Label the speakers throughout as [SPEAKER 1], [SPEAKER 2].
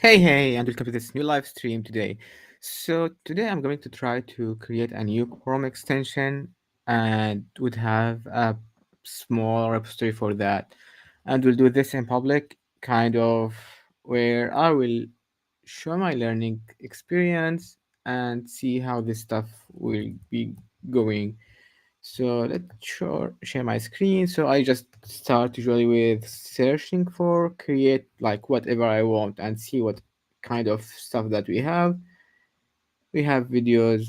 [SPEAKER 1] Hey, and welcome to this new live stream today. Today I'm going to try to create a new Chrome extension and would have a small repository for that. And we'll do this in public, kind of where I will show my learning experience and see how this stuff will be going. So let's share my screen. So I just start usually with searching for create like whatever I want and see what kind of stuff that we have. We have videos.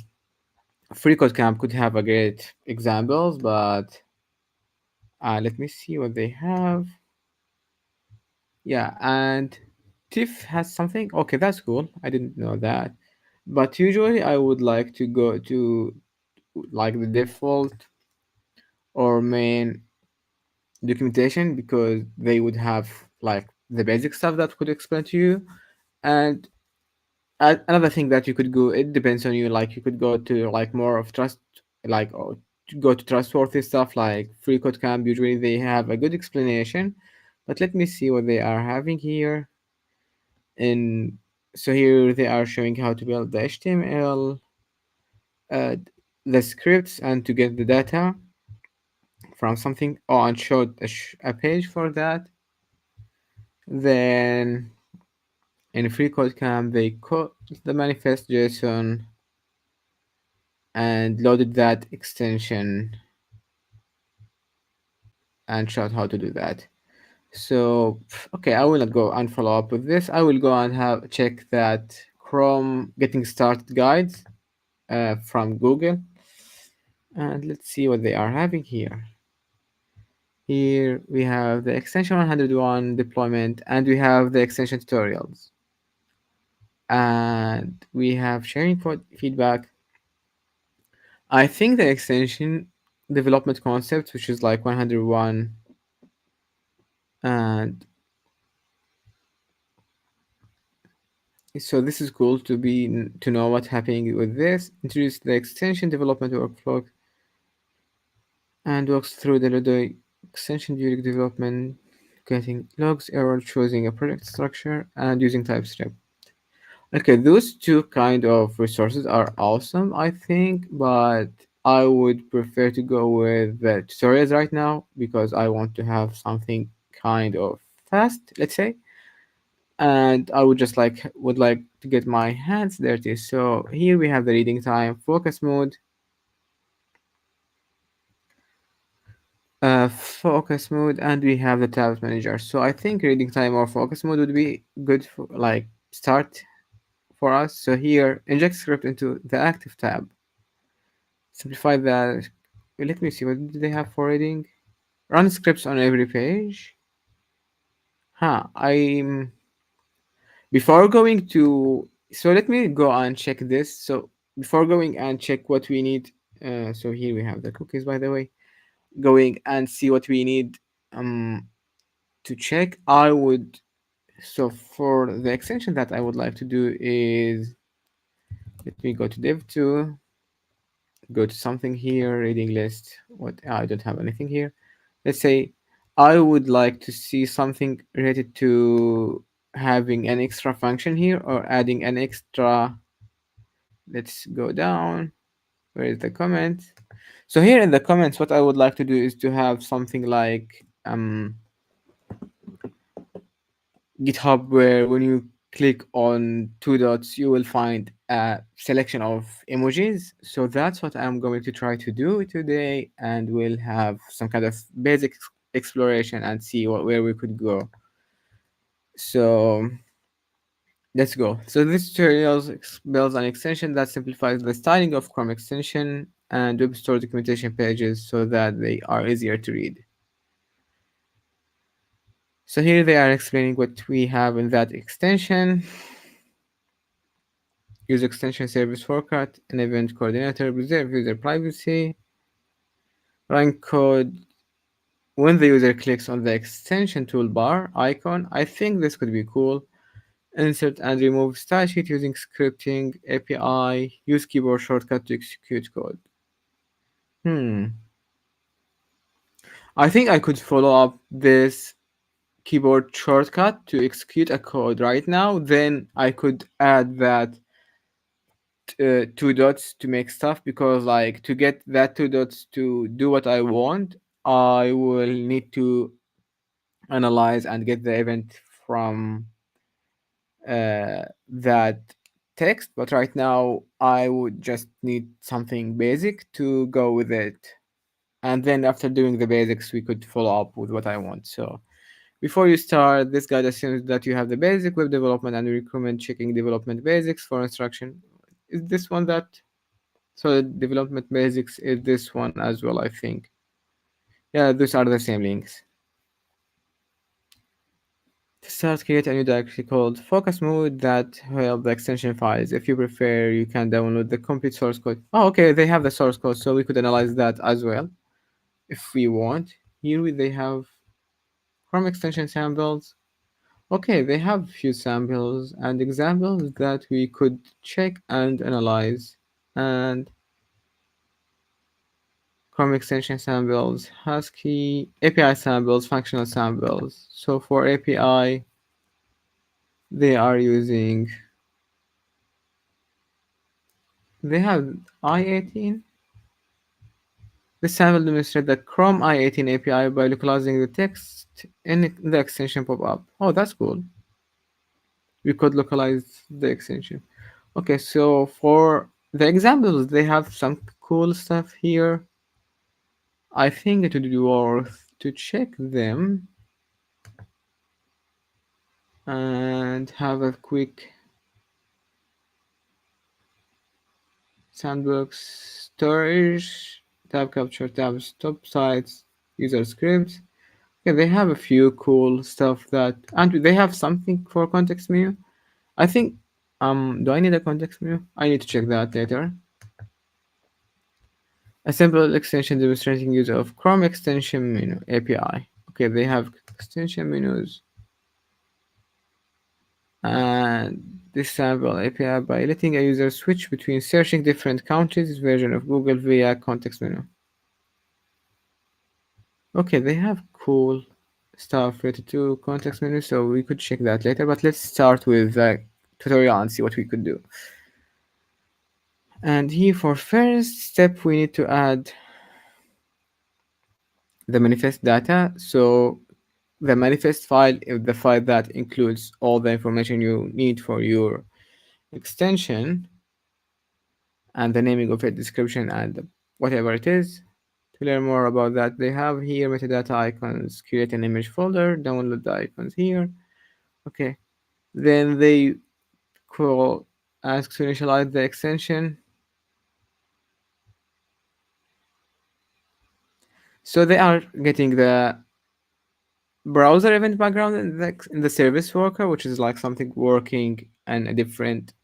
[SPEAKER 1] Free Code Camp could have a great examples, but let me see what they have. Yeah, and TIFF has something. Okay, that's cool. I didn't know that. But usually I would like to go to like the default or main documentation because they would have like the basic stuff that could explain to you. And another thing that you could go, it depends on you. Like you could go to like more of trust, like or to go to trustworthy stuff like Free Code Camp. Usually they have a good explanation. But let me see what they are having here. And so here they are showing how to build the HTML, uh, the scripts, and to get the data from something. Oh, and showed a page for that. Then in free code camp, they caught the manifest JSON and loaded that extension and showed how to do that. So, okay, I will not go and follow up with this. I will go and have check that Chrome getting started guides from Google. And let's see what they are having here. Here we have the extension 101 deployment and we have the extension tutorials. And we have sharing feedback. I think the extension development concept, which is like 101, and so this is cool to to know what's happening with this. Introduce the extension development workflow and walks through the extension during development, getting logs, error, choosing a project structure, and using TypeScript. Okay, those two kind of resources are awesome, I think, but I would prefer to go with the tutorials right now because I want to have something kind of fast, let's say, and I would just would like to get my hands dirty. So here we have the reading time, focus mode, focus mode, and we have the tabs manager. So I think reading time or focus mode would be good for like start for us. So here, inject script into the active tab. Simplify that. Let me see, what do they have for reading? Run scripts on every page. Huh, I'm before going to so let me go and check this. So before going and check what we need, so here we have the cookies by the way. Going and see what we need um to check. I would so for the extension that I would like to do is let me go to dev2, go to something here, reading list. What I don't have anything here. Let's say I would like to see something related to having an extra function here or adding an extra. Let's go down. Where is the comment? So here in the comments, what I would like to do is to have something like GitHub, where when you click on two dots, you will find a selection of emojis. So that's what I'm going to try to do today, and we'll have some kind of basic exploration and see where we could go. So let's go. So this tutorial builds an extension that simplifies the styling of Chrome extension and web store documentation pages so that they are easier to read. So here they are explaining what we have in that extension. Use extension service forecast, an event coordinator, preserve user privacy, run code when the user clicks on the extension toolbar icon. I think this could be cool. Insert and remove style sheet using scripting API. Use keyboard shortcut to execute code. Hmm. I think I could follow up this keyboard shortcut to execute a code right now, then I could add that two dots to make stuff, because like to get that two dots to do what I want, I will need to analyze and get the event from that text. But right now I would just need something basic to go with it, and then after doing the basics we could follow up with what I want. So before you start, this guide assumes that you have the basic web development, and we recommend checking development basics for instruction. Is this one that? So development basics is this one as well, I think. Yeah, these are the same links. To start, create a new directory called focus mode that help the extension files. If you prefer, you can download the complete source code. Oh, okay, they have the source code, so we could analyze that as well if we want. Here they have Chrome extension samples. Okay, they have few samples and examples that we could check and analyze. And Chrome extension samples, Husky, API samples, functional samples. So for API, they are using, they have i18. This sample demonstrates the Chrome i18 API by localizing the text in the extension pop-up. Oh, that's cool. We could localize the extension. Okay, so for the examples, they have some cool stuff here. I think it would be worth to check them and have a quick sandbox storage, tab capture, tab stop sites, user scripts. Okay, they have a few cool stuff that, and they have something for context menu. I think, do I need a context menu? I need to check that later. A simple extension demonstrating use of Chrome extension menu API. Okay, they have extension menus and this sample API by letting a user switch between searching different countries version of Google via context menu. Okay, they have cool stuff related to context menu, so we could check that later. But let's start with the tutorial and see what we could do. And here for first step, we need to add the manifest data. So the manifest file is the file that includes all the information you need for your extension and the naming of it, description, and whatever it is. To learn more about that, they have here metadata icons, create an image folder, download the icons here. Okay, then they could ask to initialize the extension. So they are getting the browser event background in the service worker, which is like something working in a different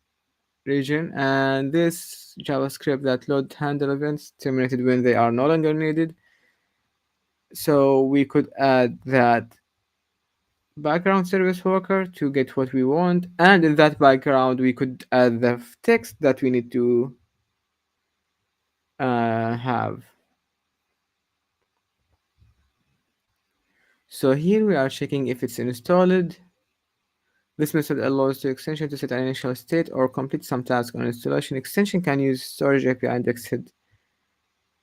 [SPEAKER 1] region, and this JavaScript that load handle events terminated when they are no longer needed. So we could add that background service worker to get what we want, and in that background we could add the text that we need to have. So here we are checking if it's installed. This method allows the extension to set an initial state or complete some task on installation. Extension can use storage API indexed.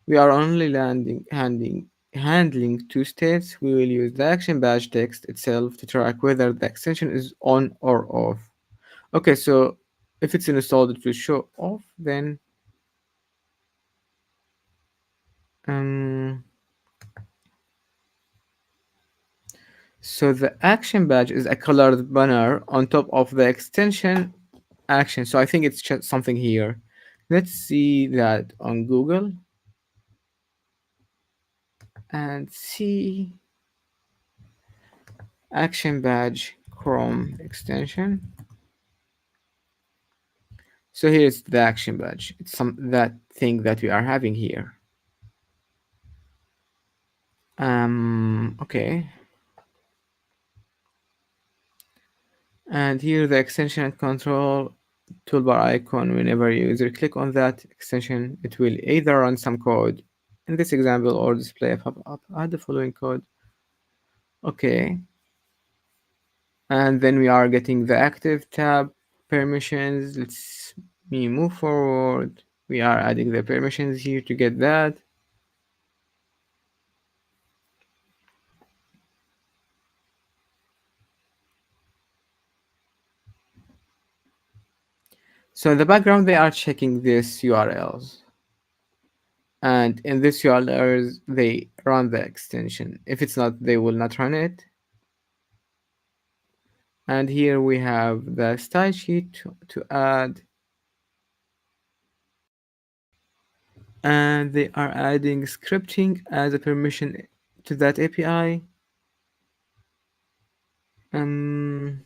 [SPEAKER 1] We are only handling two states. We will use the action badge text itself to track whether the extension is on or off. Okay, so if it's installed, it will show off. Then, um, so the action badge is a colored banner on top of the extension action. So I think it's just something here. Let's see that on Google and see action badge Chrome extension. So here's the action badge. It's that thing that we are having here. Okay. And here the extension and control toolbar icon. Whenever you user click on that extension, it will either run some code in this example or display a pop-up. Add the following code. Okay. and then we are getting the active tab permissions. Let's me move forward. We are adding the permissions here to get that. So in the background, they are checking this URLs, and in this URLs, they run the extension. If it's not, they will not run it. And here we have the style sheet to add, and they are adding scripting as a permission to that API. Um,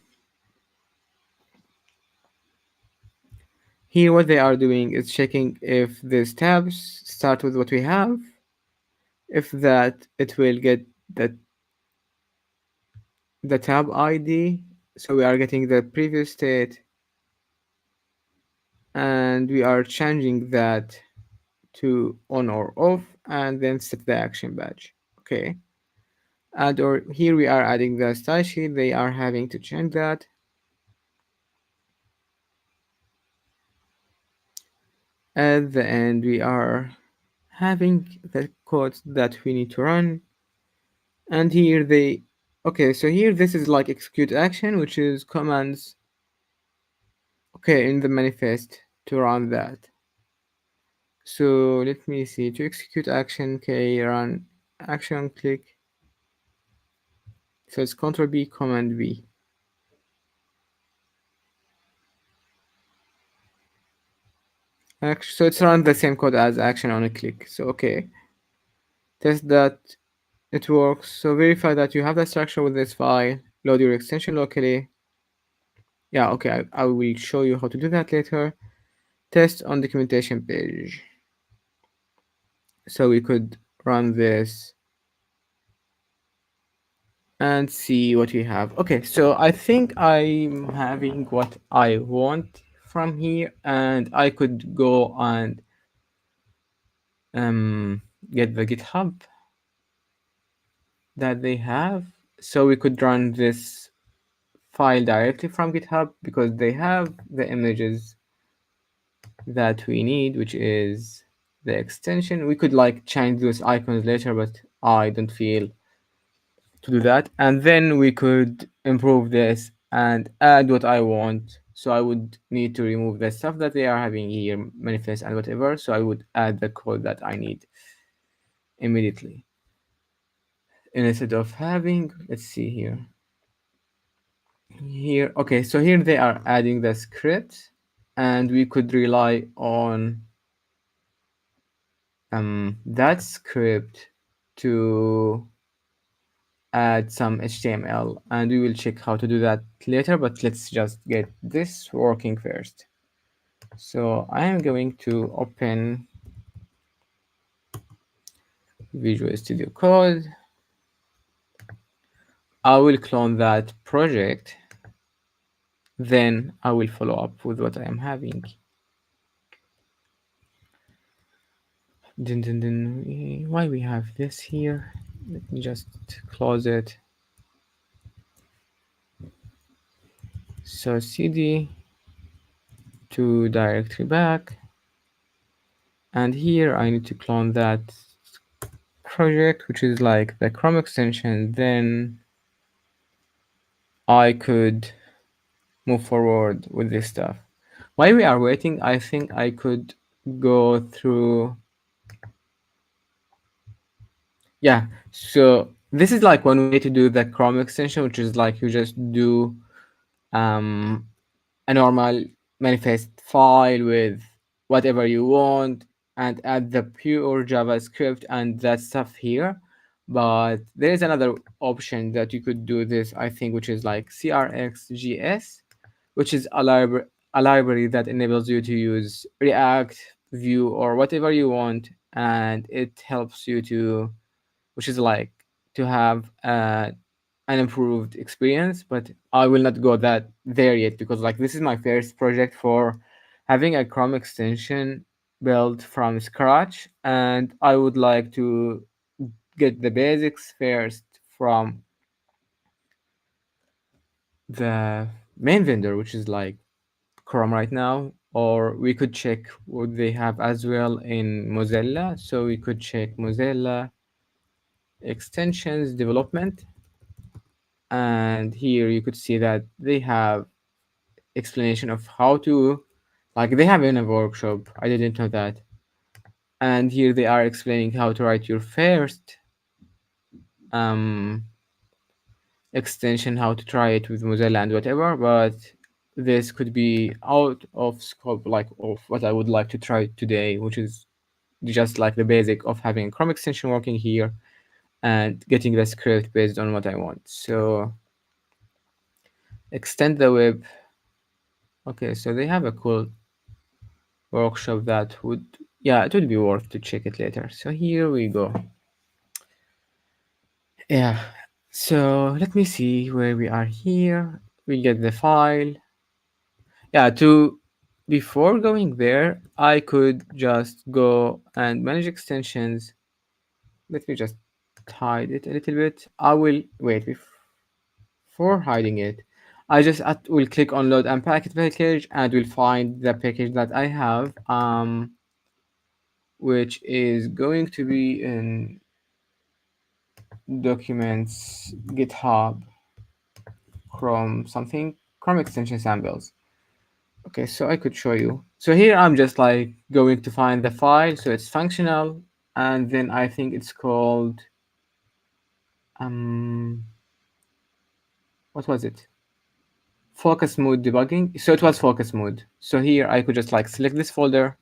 [SPEAKER 1] Here what they are doing is checking if these tabs start with what we have, if that it will get the, the tab ID. So we are getting the previous state and we are changing that to on or off and then set the action badge. Okay. And or here we are adding the style sheet. They are having to change that. At the end, we are having the code that we need to run. And here they, okay, so here this is like execute action, which is commands, okay, in the manifest to run that. So let me see, to execute action, okay, run action, click. So it's Control B, Command B. So it's run the same code as action on a click. So okay, test that it works. So verify that you have the structure with this file. Load your extension locally. Yeah, okay, I will show you how to do that later. Test on documentation page. So we could run this and see what we have. Okay, so I think I'm having what I want from here, and I could go and um, get the GitHub that they have. So we could run this file directly from GitHub because they have the images that we need, which is the extension. We could like change those icons later, but I don't feel to do that. And then we could improve this and add what I want. So I would need to remove the stuff that they are having here, manifest and whatever. So I would add the code that I need immediately. Instead of having, let's see here. Here, okay, so here they are adding the script and we could rely on that script to add some HTML and we will check how to do that later, but let's just get this working first. So I am going to open Visual Studio Code. I will clone that project. Then I will follow up with what I am having. Why we have this here? Let me just close it. So cd to directory back. And here I need to clone that project, which is like the Chrome extension. Then I could move forward with this stuff. While we are waiting, I think I could go through. Yeah, so this is like one way to do the Chrome extension, which is like you just do um, a normal manifest file with whatever you want and add the pure JavaScript and that stuff here. But there is another option that you could do this, I think, which is like CRXJS, which is a library that enables you to use React, Vue, or whatever you want, and it helps you to, which is like to have an improved experience. But I will not go that there yet because like this is my first project for having a Chrome extension built from scratch, and I would like to get the basics first from the main vendor, which is like Chrome right now, or we could check what they have as well in Mozilla. So we could check Mozilla extensions development, and here you could see that they have explanation of how to, like they have in a workshop. I didn't know that. And here they are explaining how to write your first um extension, how to try it with Mozilla and whatever, but this could be out of scope, like of what I would like to try today, which is just like the basic of having a Chrome extension working here and getting the script based on what I want. So extend the web. Okay, so they have a cool workshop that would, yeah, it would be worth to check it later. So here we go. Yeah. So let me see where we are here. We get the file. Yeah, to before going there, I could just go and manage extensions. Let me just hide it a little bit. I will wait before hiding it. I just will click on load and package package and will find the package that I have, which is going to be in documents, GitHub, Chrome, something, Chrome extension samples. Okay, so I could show you. So here I'm just like going to find the file, so it's functional, and then I think it's called um what was it? Focus mode debugging. So it was focus mode. So here I could just like select this folder,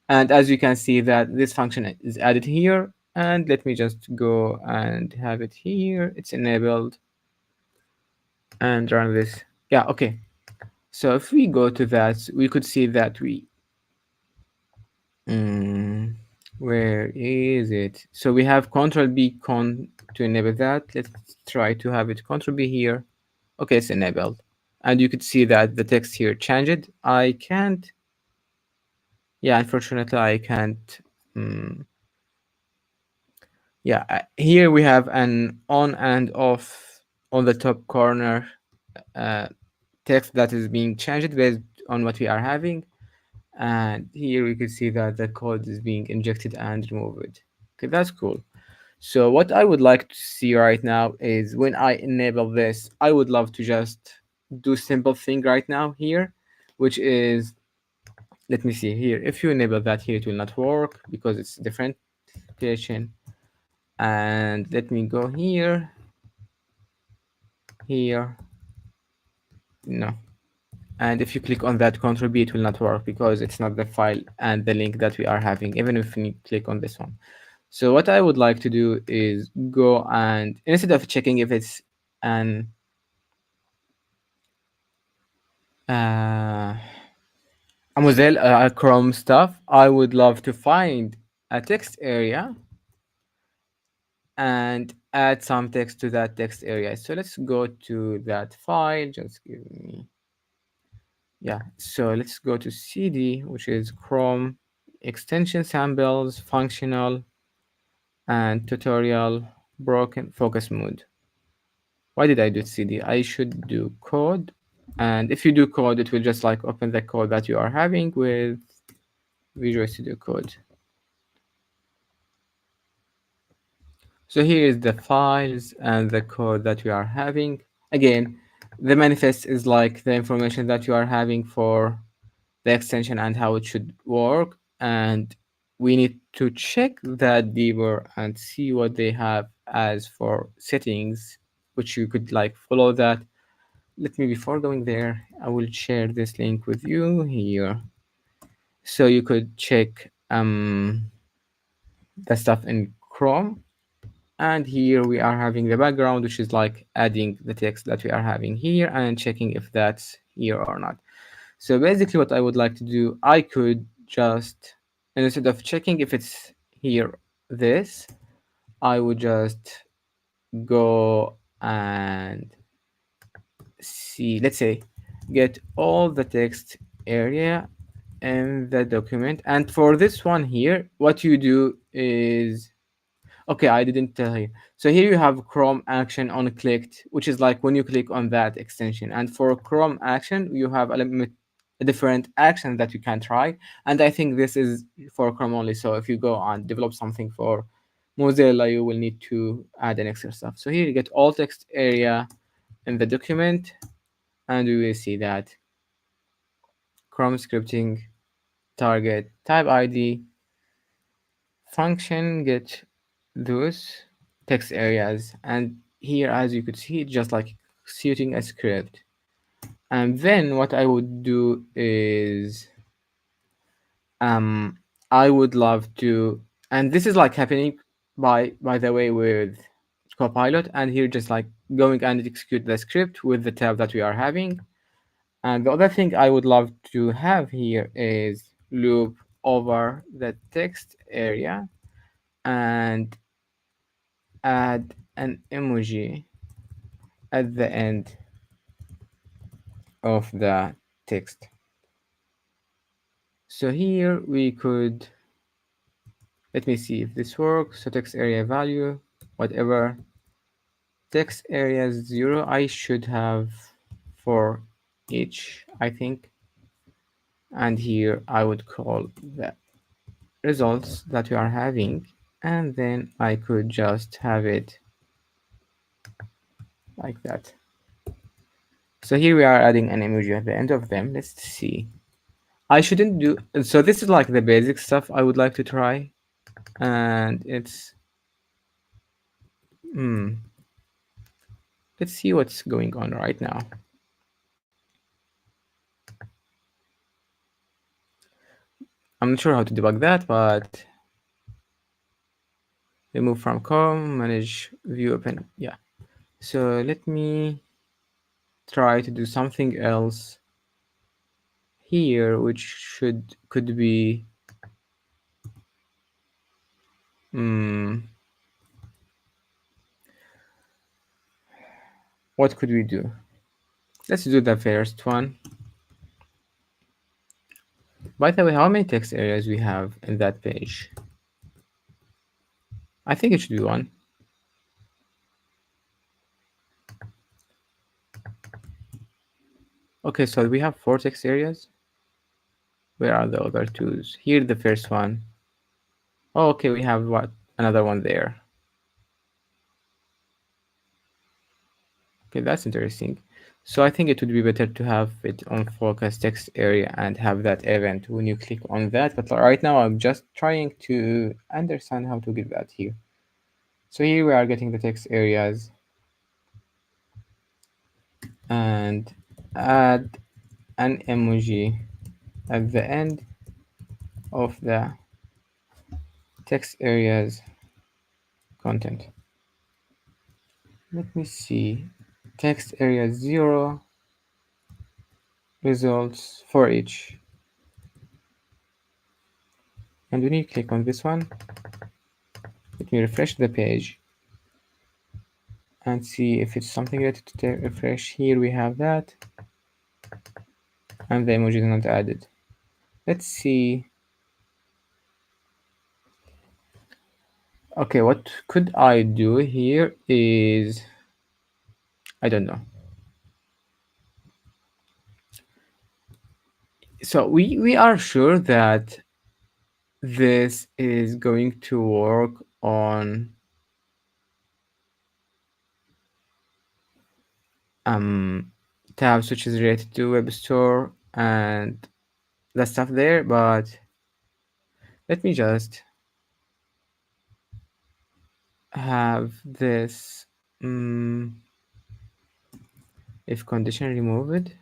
[SPEAKER 1] and as you can see that this function is added here, and let me just go and have it here. It's enabled and run this. Yeah, okay. So if we go to that, we could see that mm, where is it? So we have Control B con to enable that. Let's try to have it Control B here. Okay, it's enabled. And you could see that the text here changed. I can't, yeah, unfortunately I can't. mm, yeah, here we have an on and off on the top corner uh, text that is being changed based on what we are having. And here we can see that the code is being injected and removed. Okay, that's cool. So what I would like to see right now is when I enable this, I would love to just do simple thing right now here, which is, let me see here. If you enable that here, it will not work because it's different application. And let me go here, here, no. And if you click on that Ctrl B, it will not work because it's not the file and the link that we are having, even if we click on this one. So what I would like to do is go and instead of checking if it's an uh, a Mozilla Chrome stuff, I would love to find a text area and add some text to that text area. So let's go to that file. Just give me, yeah. So let's go to CD, which is Chrome extension samples, functional, and tutorial broken focus mode. Why did I do CD? I should do code. And if you do code, it will just like open the code that you are having with Visual Studio Code. So here is the files and the code that we are having. Again, the manifest is like the information that you are having for the extension and how it should work. And we need to check that deeper and see what they have as for settings, which you could like follow that. Let me, before going there, I will share this link with you here. So you could check the stuff in Chrome. And here we are having the background, which is like adding the text that we are having here and checking if that's here or not. So basically what I would like to do, I could just, instead of checking if it's here, this, I would just go and see, let's say, get all the text area in the document. And for this one here, what you do is, Okay, I didn't tell you. So here you have Chrome action on clicked, which is like when you click on that extension. And for Chrome action, you have a different action that you can try. And I think this is for Chrome only. So if you go and develop something for Mozilla, you will need to add an extra stuff. So here you get all text area in the document, and we will see that Chrome scripting target type ID function get those text areas, and here as you could see just like suiting a script. And then what I would do is um I would love to, and this is like happening by the way with Copilot, and here just like going and execute the script with the tab that we are having. And the other thing I would love to have here is loop over the text area and add an emoji at the end of the text. So here we could, let me see if this works. So text area value, whatever text area 0 I should have for each, I think. And here I would call the results that we are having, and then I could just have it like that. So here we are adding an emoji at the end of them. Let's see. I shouldn't do, so this is like the basic stuff I would like to try, and it's hmm, let's see what's going on right now. I'm not sure how to debug that, but remove from com, manage view open. Yeah. So let me try to do something else here, which could be hmm, what could we do? Let's do the first one. By the way, how many text areas we have in that page? I think it should be one. Okay, so we have four text areas. Where are the other twos? Here, the first one. Oh, okay, we have what? Another one there. Okay, that's interesting. So I think it would be better to have it on focus text area and have that event when you click on that. But right now I'm just trying to understand how to get that here. So here we are getting the text areas and add an emoji at the end of the text areas content. Let me see. Text area 0 results for each. And when you click on this one, let me refresh the page and see if it's something related to refresh. Here we have that, and the emoji is not added. Let's see. Okay, what could I do here is, I don't know. So we are sure that this is going to work on um tabs which is related to web store and the stuff there, but let me just have this if condition removed,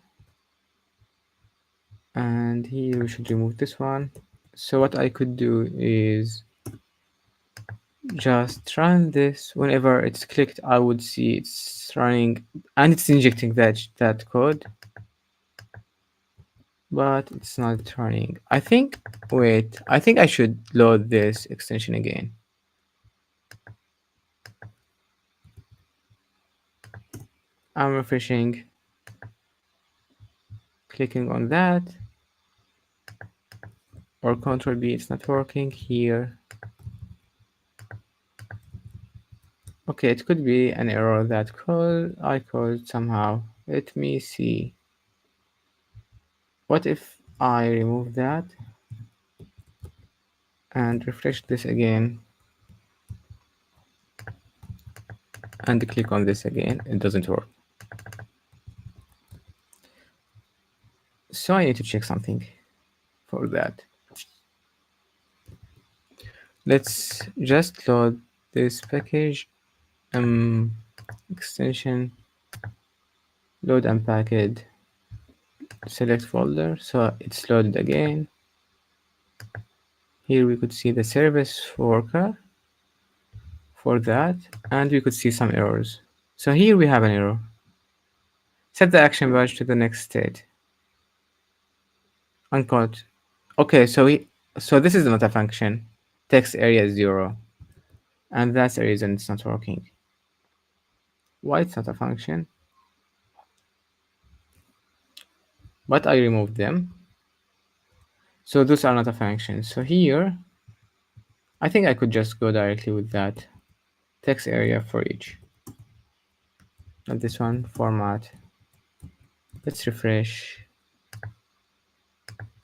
[SPEAKER 1] and here we should remove this one. So what I could do is just run this. Whenever it's clicked, I would see it's running and it's injecting that code, but it's not running. I think, wait, I think I should load this extension again. I'm refreshing, clicking on that, or Control B, it's not working here. Okay, it could be an error that I caused somehow. Let me see. What if I remove that and refresh this again and click on this again? It doesn't work. So I need to check something for that. Let's just load this package extension, load unpacked, select folder. So it's loaded again. Here we could see the service worker for that, and we could see some errors. So here we have an error. Set the action badge to the next state. Uncode. Okay, so this is not a function. Text area is 0. And that's the reason it's not working. Why it's not a function? But I removed them. So those are not a function. So here, I think I could just go directly with that text area for each. Not this one, format. Let's refresh.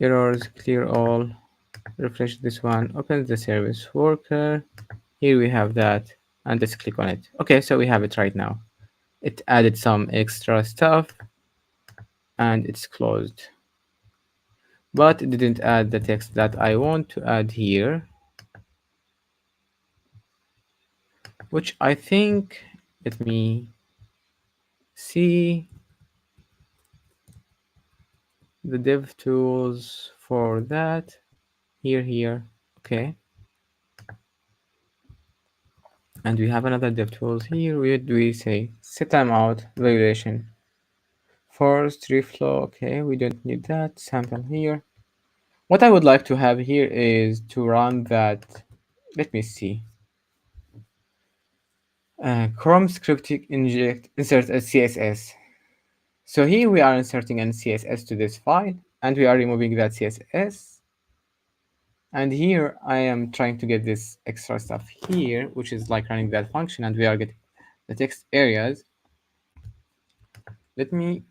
[SPEAKER 1] Errors, clear all. Refresh this one, open the service worker. Here we have that, and let's click on it. Okay, so we have it right now. It added some extra stuff, and it's closed. But it didn't add the text that I want to add here, which I think, let me see the dev tools for that. Here, okay. And we have another dev tools here. Where do we say set timeout evaluation? Forced reflow, okay, we don't need that. Sample here. What I would like to have here is to run that. Let me see. Chrome scripting inject insert a CSS. So here we are inserting an CSS to this file, and we are removing that CSS. And here I am trying to get this extra stuff here, which is like running that function, and we are getting the text areas. Let me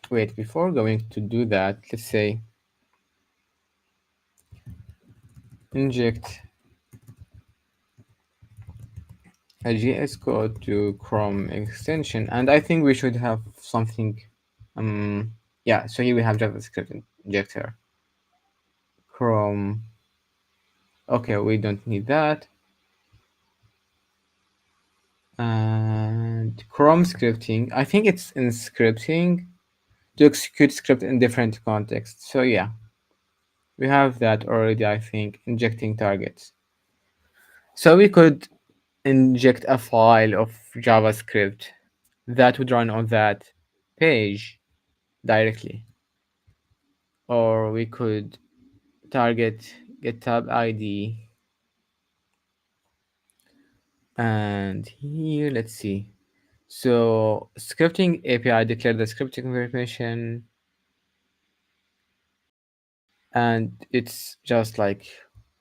[SPEAKER 1] wait before going to do that. Let's say inject a JS code to Chrome extension, and I think we should have something. Yeah, so here we have JavaScript injector, Chrome. Okay, we don't need that. And Chrome scripting, I think it's in scripting to execute script in different contexts. So yeah, we have that already, I think, injecting targets. So we could inject a file of JavaScript that would run on that page directly. Or we could target GitHub ID. And here, let's see. So scripting API declare the scripting information, and it's just like,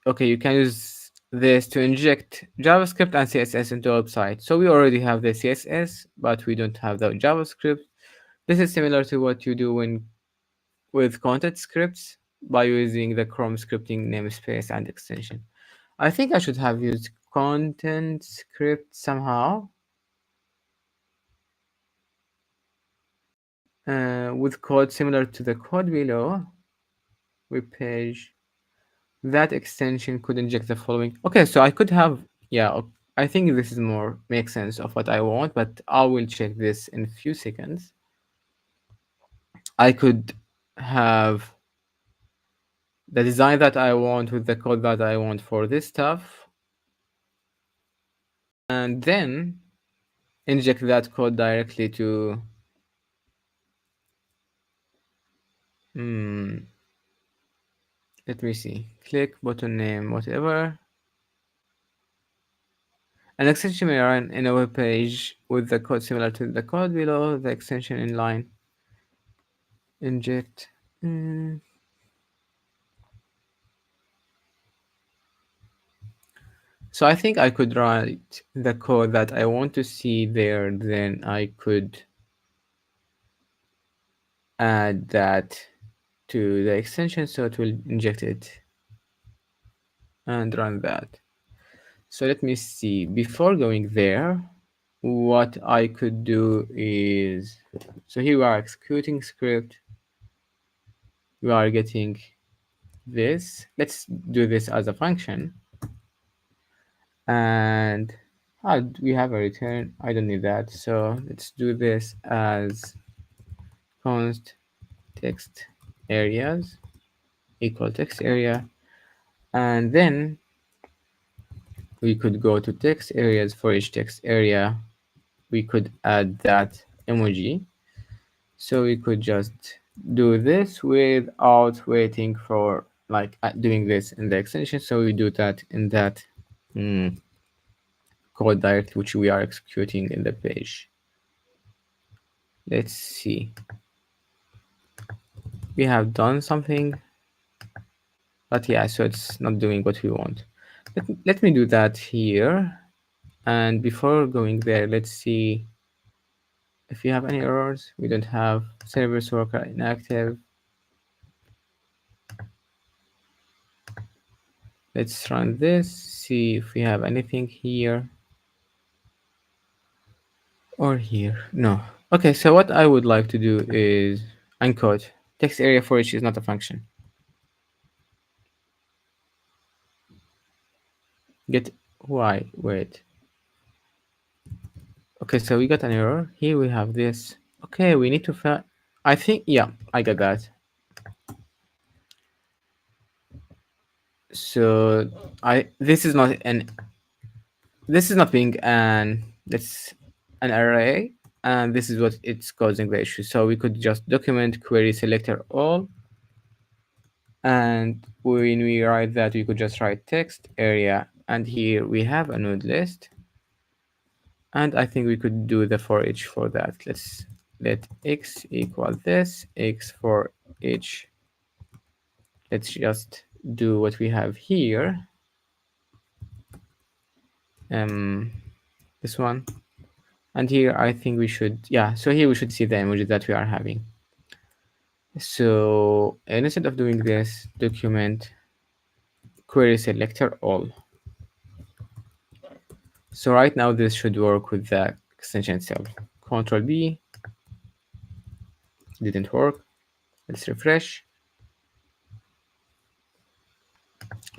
[SPEAKER 1] okay, you can use this to inject JavaScript and CSS into a website. So we already have the CSS, but we don't have the JavaScript. This is similar to what you do with content scripts by using the Chrome scripting namespace and extension. I think I should have used content script somehow with code similar to the code below. Web page. That extension could inject the following. Okay, so I could have, yeah, I think this is more makes sense of what I want, but I will check this in a few seconds. I could have the design that I want with the code that I want for this stuff, and then inject that code directly to let me see, click button name, whatever. An extension may run in a web page with the code similar to the code below, the extension in line. Inject. So I think I could write the code that I want to see there, then I could add that to the extension so it will inject it and run that. So let me see. Before going there, what I could do is, so here we are executing script. We are getting this. Let's do this as a function. And we have a return. I don't need that. So let's do this as const text areas equal text area. And then we could go to text areas. For each text area, we could add that emoji. So we could just do this without waiting for like doing this in the extension. So we do that in that mm, code directly, which we are executing in the page. Let's see. We have done something, but yeah, so it's not doing what we want. Let me do that here. And before going there, let's see if you have any errors. We don't have service worker inactive. Let's run this, see if we have anything here or here. No. Okay, so what I would like to do is uncode. Text area for each is not a function. Get why? Wait. Okay, so we got an error. Here we have this. Okay, we need to find. I think, yeah, I got that. So this is not an this is not being an array, and this is what it's causing the issue. So we could just document query selector all, and when we write that, we could just write text area, and here we have a node list, and I think we could do the for each for that. Let's let x equal this, x for each. Let's just do what we have here. This one. And here I think we should, yeah, so here we should see the emoji that we are having. So instead of doing this, document query selector all. So right now this should work with the extension itself. Control B, didn't work. Let's refresh.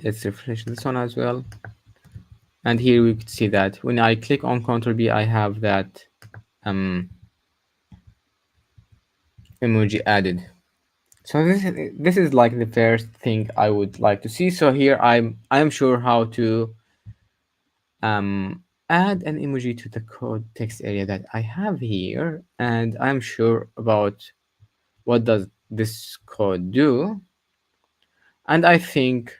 [SPEAKER 1] Let's refresh this one as well. And here we could see that when I click on Control B, I have that emoji added. So this is like the first thing I would like to see. So here I'm sure how to add an emoji to the code text area that I have here, and I'm sure about what does this code do. And I think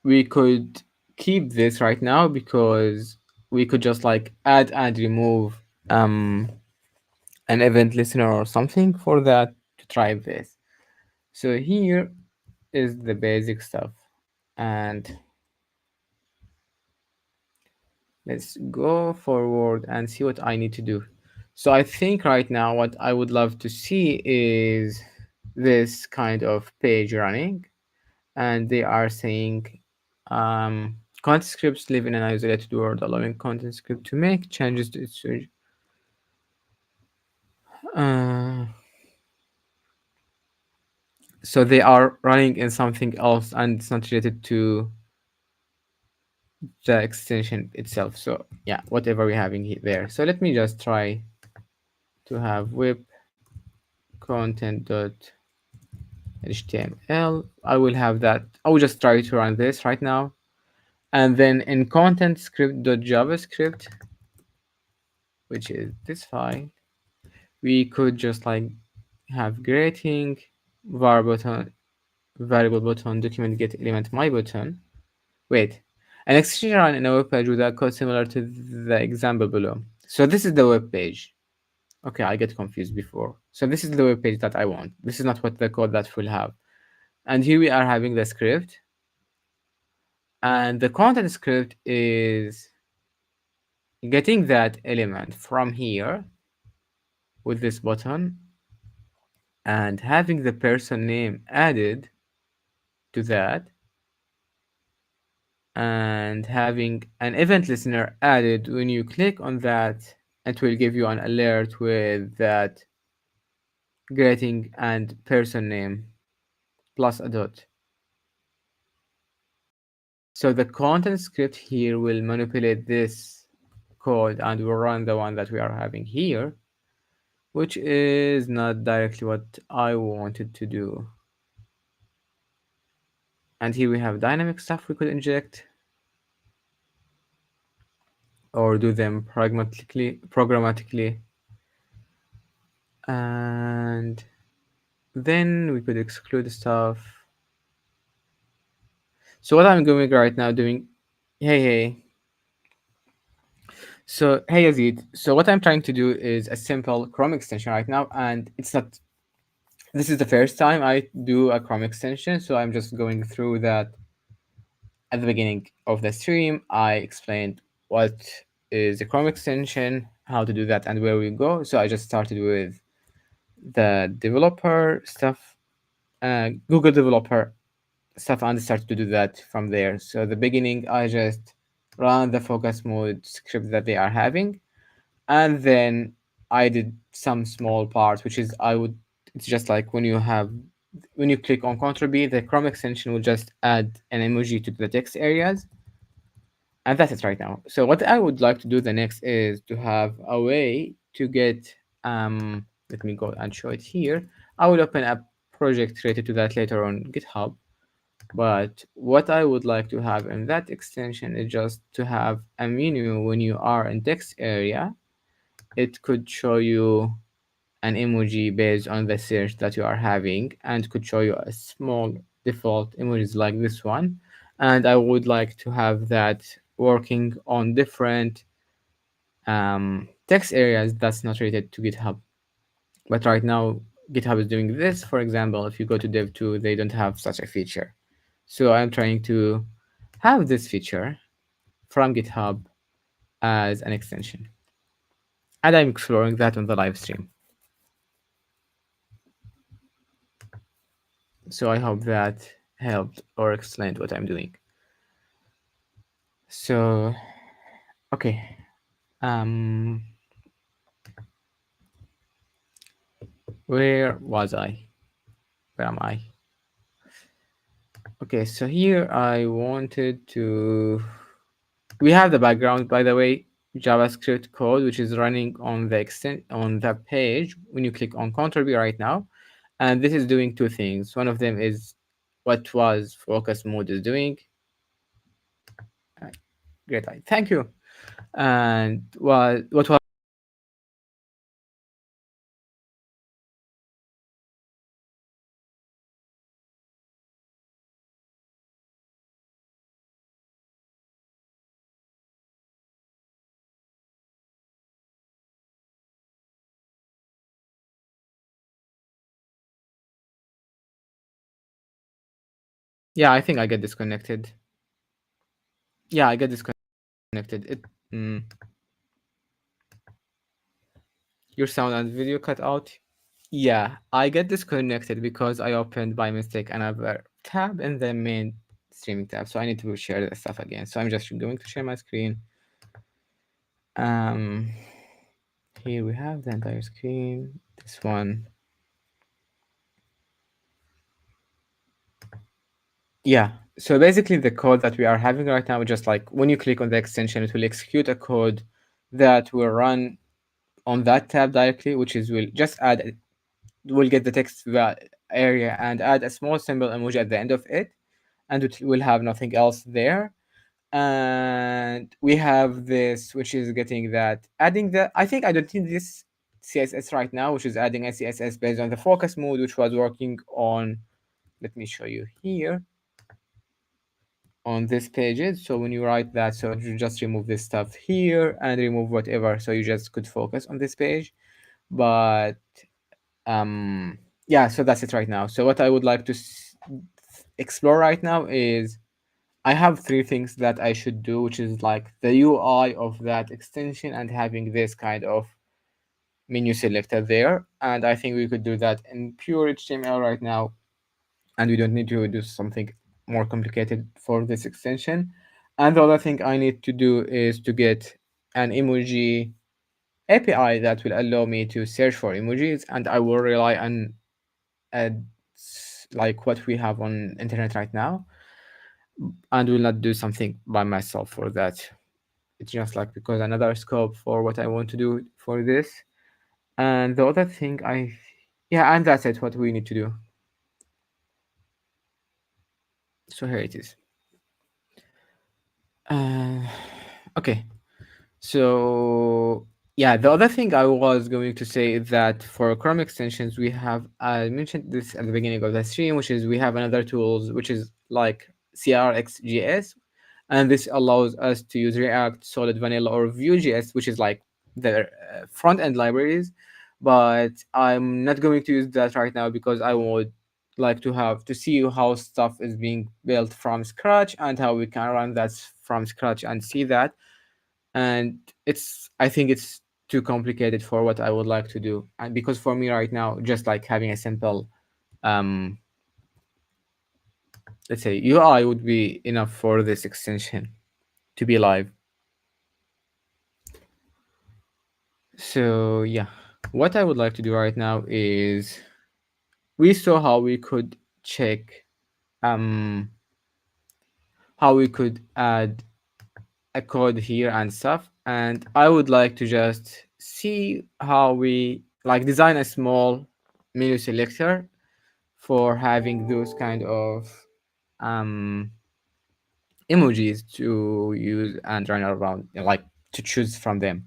[SPEAKER 1] we could keep this right now because we could just like add and remove um an event listener or something for that to try this. So here is the basic stuff, and let's go forward and see what I need to do. So I think right now what I would love to see is this kind of page running, and they are saying content scripts live in an isolated world, allowing content script to make changes to its uh, so they are running in something else and it's not related to the extension itself. So yeah, whatever we're having there. So let me just try to have web content.html. I will have that. I will just try to run this right now. And then in content script.javascript, which is this file, we could just like have greeting, var button, variable button, document get element my button. Wait, an extension run in a web page with a code similar to the example below. So this is the web page. Okay, I get confused before. So this is the web page that I want. This is not what the code that will have. And here we are having the script. And the content script is getting that element from here with this button and having the person name added to that and having an event listener added. When you click on that, it will give you an alert with that greeting and person name plus a dot. So the content script here will manipulate this code and will run the one that we are having here, which is not directly what I wanted to do. And here we have dynamic stuff we could inject or do them programmatically. And then we could exclude stuff. So what I'm doing right now, hey. So hey Yazid. So what I'm trying to do is a simple Chrome extension right now, and it's not. This is the first time I do a Chrome extension, so I'm just going through that. At the beginning of the stream, I explained what is a Chrome extension, how to do that, and where we go. So I just started with the developer stuff, Google developer stuff, and started to do that from there. So the beginning, I just run the focus mode script that they are having, and then I did some small parts, which is it's just like when you click on Control-B, the Chrome extension will just add an emoji to the text areas, and that's it right now. So what I would like to do the next is to have a way to get, let me go and show it here. I will open a project related to that later on GitHub. But what I would like to have in that extension is just to have a menu when you are in text area. It could show you an emoji based on the search that you are having and could show you a small default emojis like this one. And I would like to have that working on different text areas that's not related to GitHub. But right now, GitHub is doing this. For example, if you go to Dev2, they don't have such a feature. So I'm trying to have this feature from GitHub as an extension. And I'm exploring that on the live stream. So I hope that helped or explained what I'm doing. So, okay. Um, where was I? Where am I? Okay, so here I wanted to. We have the background, by the way, JavaScript code, which is running on the page when you click on Control-B right now. And this is doing two things. One of them is what was focus mode is doing. Uh, Great, thank you. And what was yeah, I think I get disconnected. Yeah, I get disconnected. Mm, your sound and video cut out. Yeah, I get disconnected because I opened by mistake another tab in the main streaming tab. So I need to share the stuff again. So I'm just going to share my screen. Um, Here we have the entire screen. This one. Yeah. So basically the code that we are having right now, just like when you click on the extension, it will execute a code that will run on that tab directly, which is will just will get the text area and add a small symbol emoji at the end of it, and it will have nothing else there. And we have this, which is getting that adding the. I think I don't need this CSS right now, which is adding a CSS based on the focus mode, which was working on. Let me show you here on this pages. So when you write that, so you just remove this stuff here and remove whatever. So you just could focus on this page. But yeah, so that's it right now. So what I would like to explore right now is I have three things that I should do, which is like the UI of that extension and having this kind of menu selector there. And I think we could do that in pure HTML right now, and we don't need to do something more complicated for this extension. And the other thing I need to do is to get an emoji API that will allow me to search for emojis, and I will rely on like what we have on internet right now, and will not do something by myself for that. It's just like because another scope for what I want to do for this. And the other thing yeah, and that's it, what we need to do. So here it is. Uh, okay. So yeah, the other thing I was going to say is that for Chrome extensions, we have I mentioned this at the beginning of the stream, which is we have another tools which is like CRXJS, and this allows us to use React, Solid Vanilla, or Vue.js, which is like the front end libraries. But I'm not going to use that right now because I would like to have to see how stuff is being built from scratch and how we can run that from scratch and see that. And I think it's too complicated for what I would like to do, and because for me right now, just like having a simple um let's say UI would be enough for this extension to be live. So yeah, what I would like to do right now is we saw how we could check um how we could add a code here and stuff, and I would like to just see how we like design a small menu selector for having those kind of um, emojis to use and run around, like to choose from them.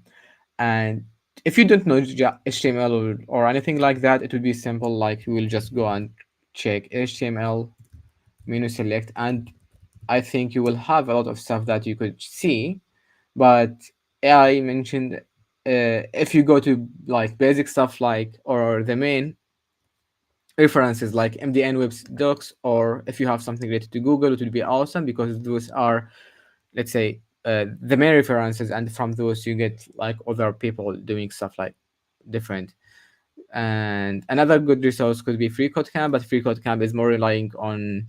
[SPEAKER 1] And if you don't know HTML or anything like that, it would be simple. Like you will just go and check HTML menu select, and I think you will have a lot of stuff that you could see. But I mentioned if you go to like basic stuff like or the main references like MDN Web Docs, or if you have something related to Google, it would be awesome because those are, let's say, the main references, and from those you get like other people doing stuff like different. And another good resource could be FreeCodeCamp, but FreeCodeCamp is more relying on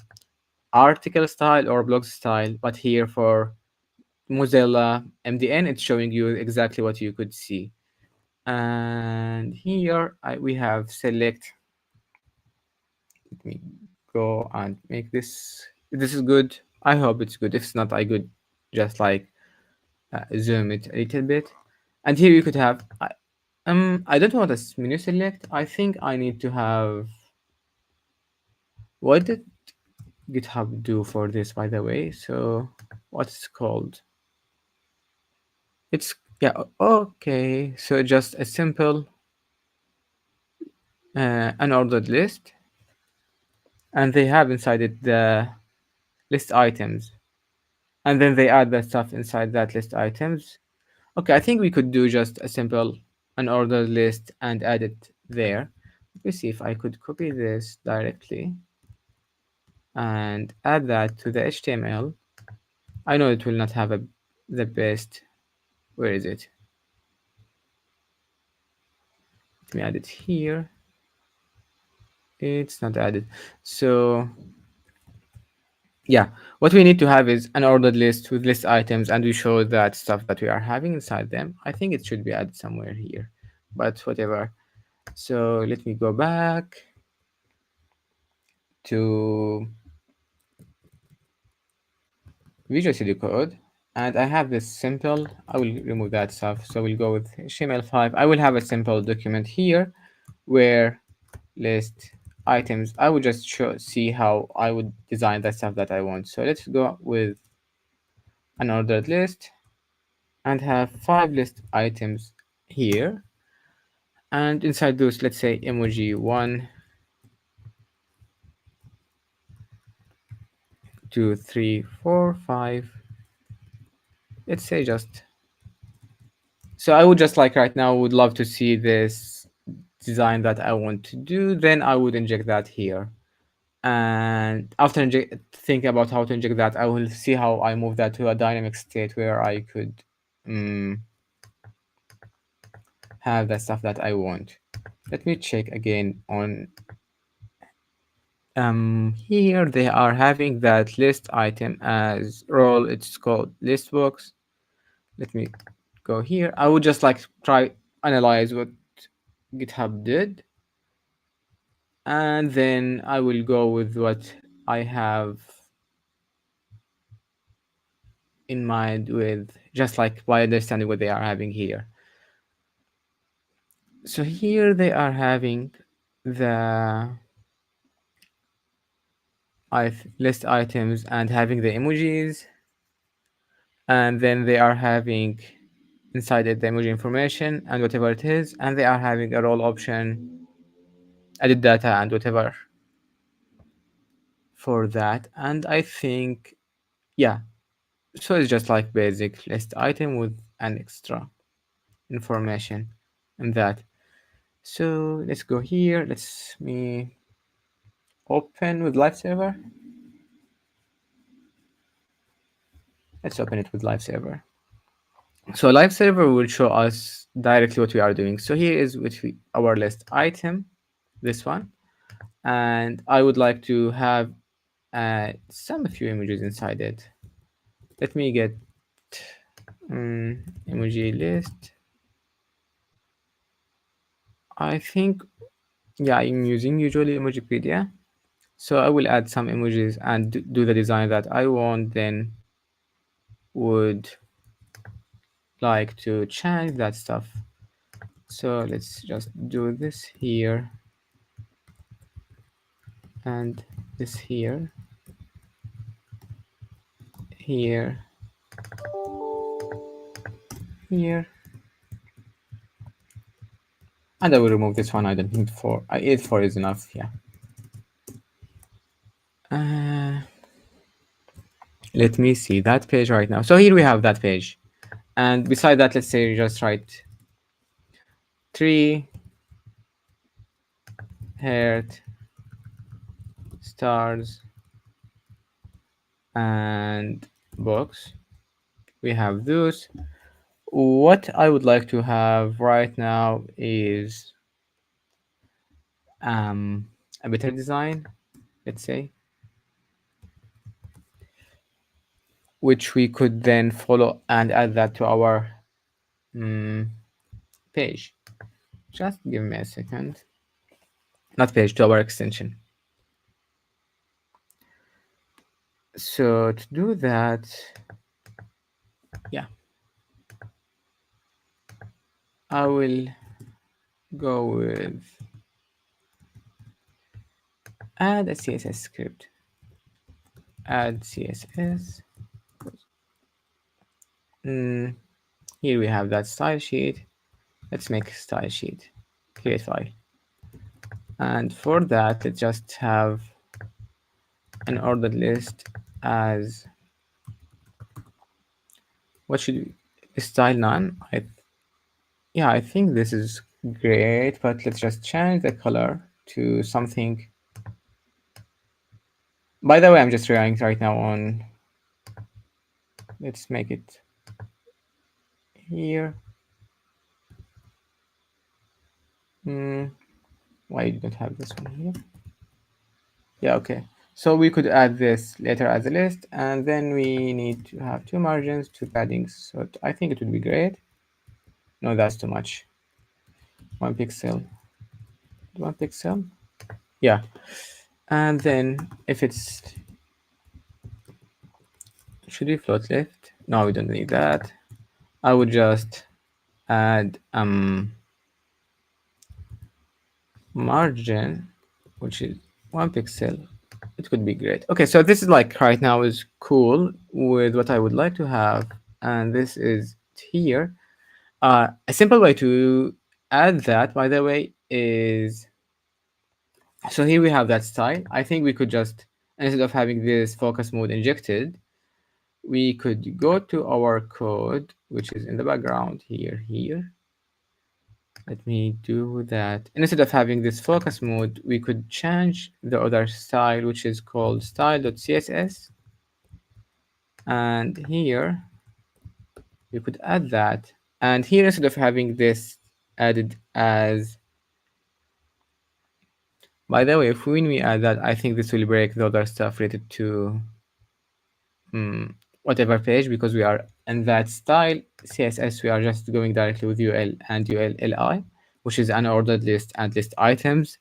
[SPEAKER 1] article style or blog style. But here for Mozilla MDN, it's showing you exactly what you could see. And here we have select. Let me go and make this. This is good. I hope it's good. If it's not, I could just like zoom it a little bit. And here you could have. I don't want a menu select. I think I need to have. What did GitHub do for this, by the way? So, what's called? It's yeah. Okay. So just a simple unordered list, and they have inside it the list items, and then they add that stuff inside that list items. Okay, I think we could do just a simple unordered list and add it there. Let me see if I could copy this directly and add that to the HTML. I know it will not have the best. Where is it? Let me add it here. It's not added. So yeah, what we need to have is an ordered list with list items, and we show that stuff that we are having inside them. I think it should be added somewhere here, but whatever. So let me go back to Visual Studio Code, and I have this simple. I will remove that stuff. So we'll go with HTML5. I will have a simple document here where list items. I would just see how I would design that stuff that I want. So let's go with an ordered list and have 5 list items here. And inside those, let's say emoji 1, 2, 3, 4, 5. Let's say just. So I would just like right now would love to see this design that I want to do. Then I would inject that here. And after thinking about how to inject that, I will see how I move that to a dynamic state where I could um, have the stuff that I want. Let me check again on here they are having that list item as role. It's called list box. Let me go here. I would just like try analyze what GitHub did, and then I will go with what I have in mind, with just like by understanding what they are having here. So here they are having the list items and having the emojis, and then they are having inside it the emoji information and whatever it is, and they are having a role option, edit data and whatever for that. And I think, yeah, so it's just like basic list item with an extra information in that. So let's go here. Let's me open with live server. Let's open it with live server. So live server will show us directly what we are doing. So here is our list item, this one, and I would like to have some few images inside it. Let me get emoji list. I think, yeah, I'm using usually Emojipedia. So I will add some emojis and do the design that I want, then would like to change that stuff. So let's just do this here and this here, here, here, and I will remove this one. I don't need 4. 4 is enough. Yeah. Let me see that page right now. So here we have that page, and beside that, let's say you just write 3 heart stars and box. We have those. What I would like to have right now is um, a better design, let's say, which we could then follow and add that to our page. Just give me a second. Not page, to our extension. So to do that, yeah, I will go with add a CSS script. Add CSS. Here we have that style sheet. Let's make a style sheet. Create file. And for that, let's just have an ordered list as what should we style none. Yeah, I think this is great, but let's just change the color to something. By the way, I'm just relying right now on, let's make it here. Why you don't have this one here? Yeah, okay. So we could add this later as a list, and then we need to have 2 margins, 2 paddings. So I think it would be great. No, that's too much. 1 pixel. 1 pixel. Yeah. And then if it's, should we float left? No, we don't need that. I would just add margin, which is 1 pixel. It could be great. Okay, so this is like right now is cool with what I would like to have, and this is here. A simple way to add that, by the way, is, so here we have that style. I think we could just, instead of having this focus mode injected, we could go to our code, which is in the background here, Let me do that. Instead of having this focus mode, we could change the other style, which is called style.css. And here we could add that. And here, instead of having this added as, by the way, if when we add that, I think this will break the other stuff related to mm, whatever page, because we are in that style CSS, we are just going directly with UL and ULLI, which is an ordered list and list items.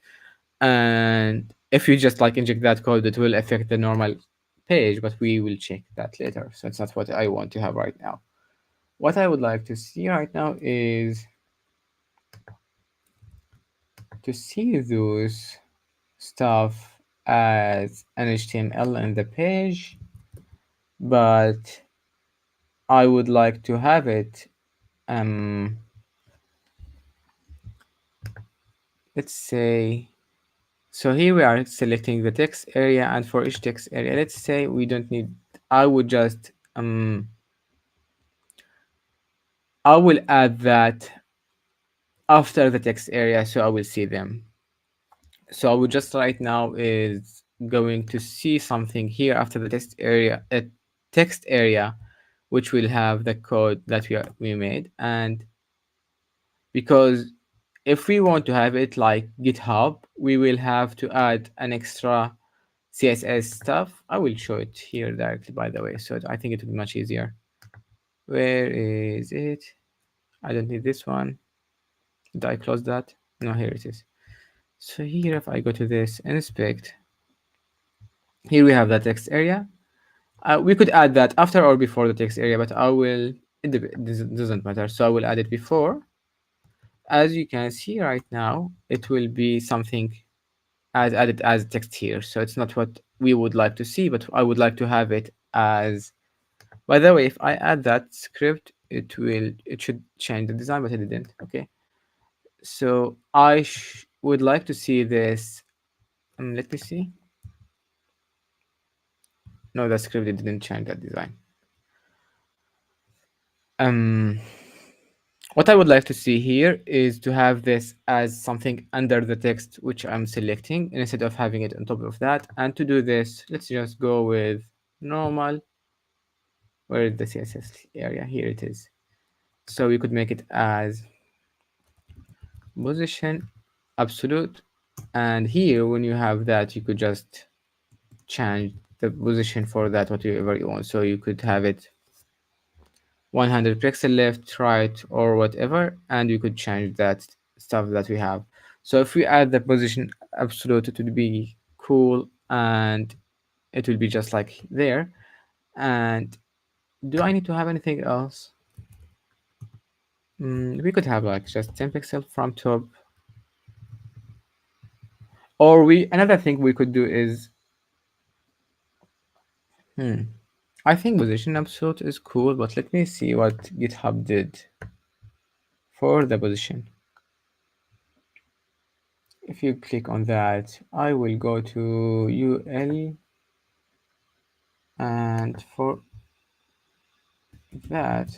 [SPEAKER 1] And if you just like inject that code, it will affect the normal page, but we will check that later. So it's not what I want to have right now. What I would like to see right now is to see those stuff as an HTML in the page, but I would like to have it, um, let's say, so here we are selecting the text area, and for each text area, let's say we don't need, I would just, I will add that after the text area, so I will see them. So I would just right now is going to see something here after the text area, which will have the code that we made. And because if we want to have it like GitHub, we will have to add an extra CSS stuff. I will show it here directly, by the way, so I think it will be much easier. Where is it? I don't need this one. Did I close that? No, here it is. So here, if I go to this inspect, here we have the text area. We could add that after or before the text area, but I will, this doesn't matter. So I will add it before. As you can see right now, it will be something as added as text here. So it's not what we would like to see, but I would like to have it as, by the way, if I add that script, it should change the design, but it didn't. Okay. So I would like to see this. Let me see. No, the script it didn't change that design. Um, what I would like to see here is to have this as something under the text which I'm selecting instead of having it on top of that. And to do this, let's just go with normal. Where is the CSS area? Here it is. So we could make it as position absolute. And here, when you have that, you could just change the position for that, whatever you want. So you could have it 100 pixel left, right, or whatever, and you could change that stuff that we have. So if we add the position absolute, it would be cool, and it will be just like there. And do I need to have anything else? We could have like just 10 pixel from top, or another thing we could do is, I think position absolute is cool, but let me see what GitHub did for the position. If you click on that, I will go to UL, and for that,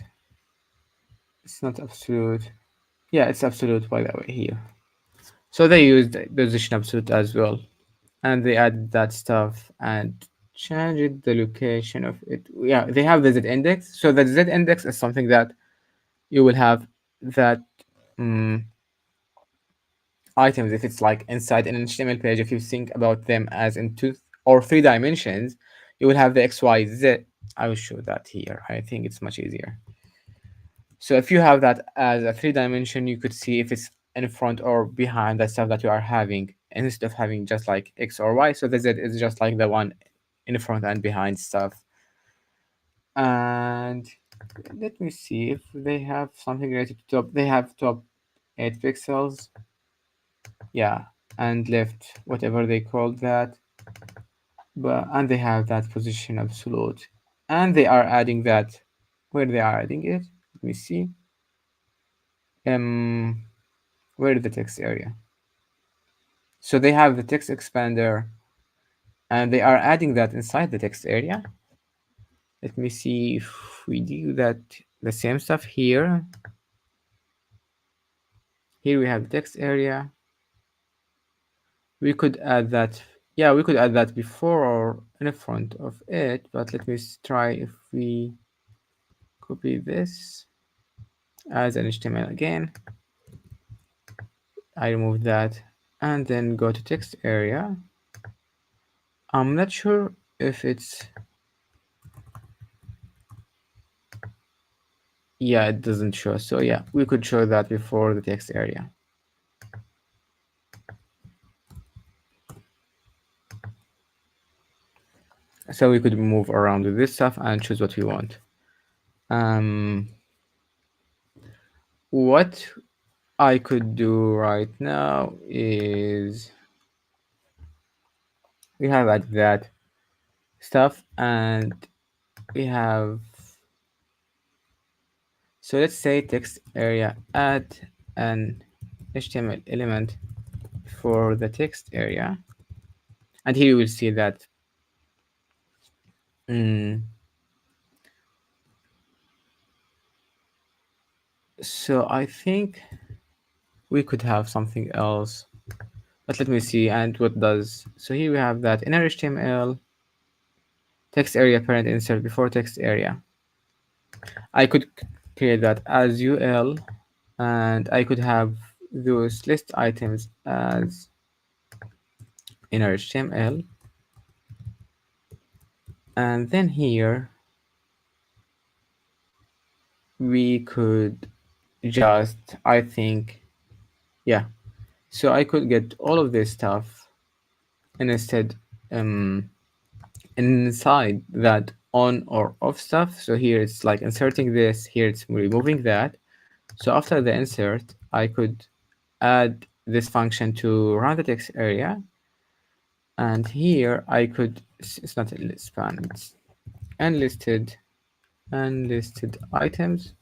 [SPEAKER 1] it's not absolute. Yeah, it's absolute, by the way, here. So they used position absolute as well, and they added that stuff and changed the location of it. Yeah, they have the Z index. So the Z index is something that you will have that um, items if it's like inside an HTML page. If you think about them as in 2 or 3 dimensions, you will have the X, Y, Z. I will show that here. I think it's much easier. So if you have that as a 3 dimension, you could see if it's in front or behind the stuff that you are having, instead of having just like X or Y. So the Z is just like the one in front and behind stuff. And let me see if they have something related to top. They have top 8 pixels. Yeah, and left, whatever they call that. But and they have that position absolute. And they are adding that, where they are adding it. Let me see. Um where is the text area? So they have the text expander, and they are adding that inside the text area. Let me see if we do that, the same stuff here. Here we have the text area. We could add that, yeah, we could add that before or in front of it, but let me try if we copy this as an HTML again. I remove that and then go to text area. I'm not sure if it's, yeah, it doesn't show. So yeah, we could show that before the text area. So we could move around with this stuff and choose what we want. Um, what I could do right now is we have added that stuff and we have, so let's say text area, add an HTML element for the text area, and here you will see that mm, so I think we could have something else, but let me see. And what does, so here we have that inner HTML text area parent insert before text area. I could create that as UL, and I could have those list items as inner HTML, and then here we could just, I think, yeah, so I could get all of this stuff and instead um inside that on or off stuff. So here it's like inserting this, here it's removing that. So after the insert, I could add this function to run the text area, and here I could, it's not a span, it's unlisted items,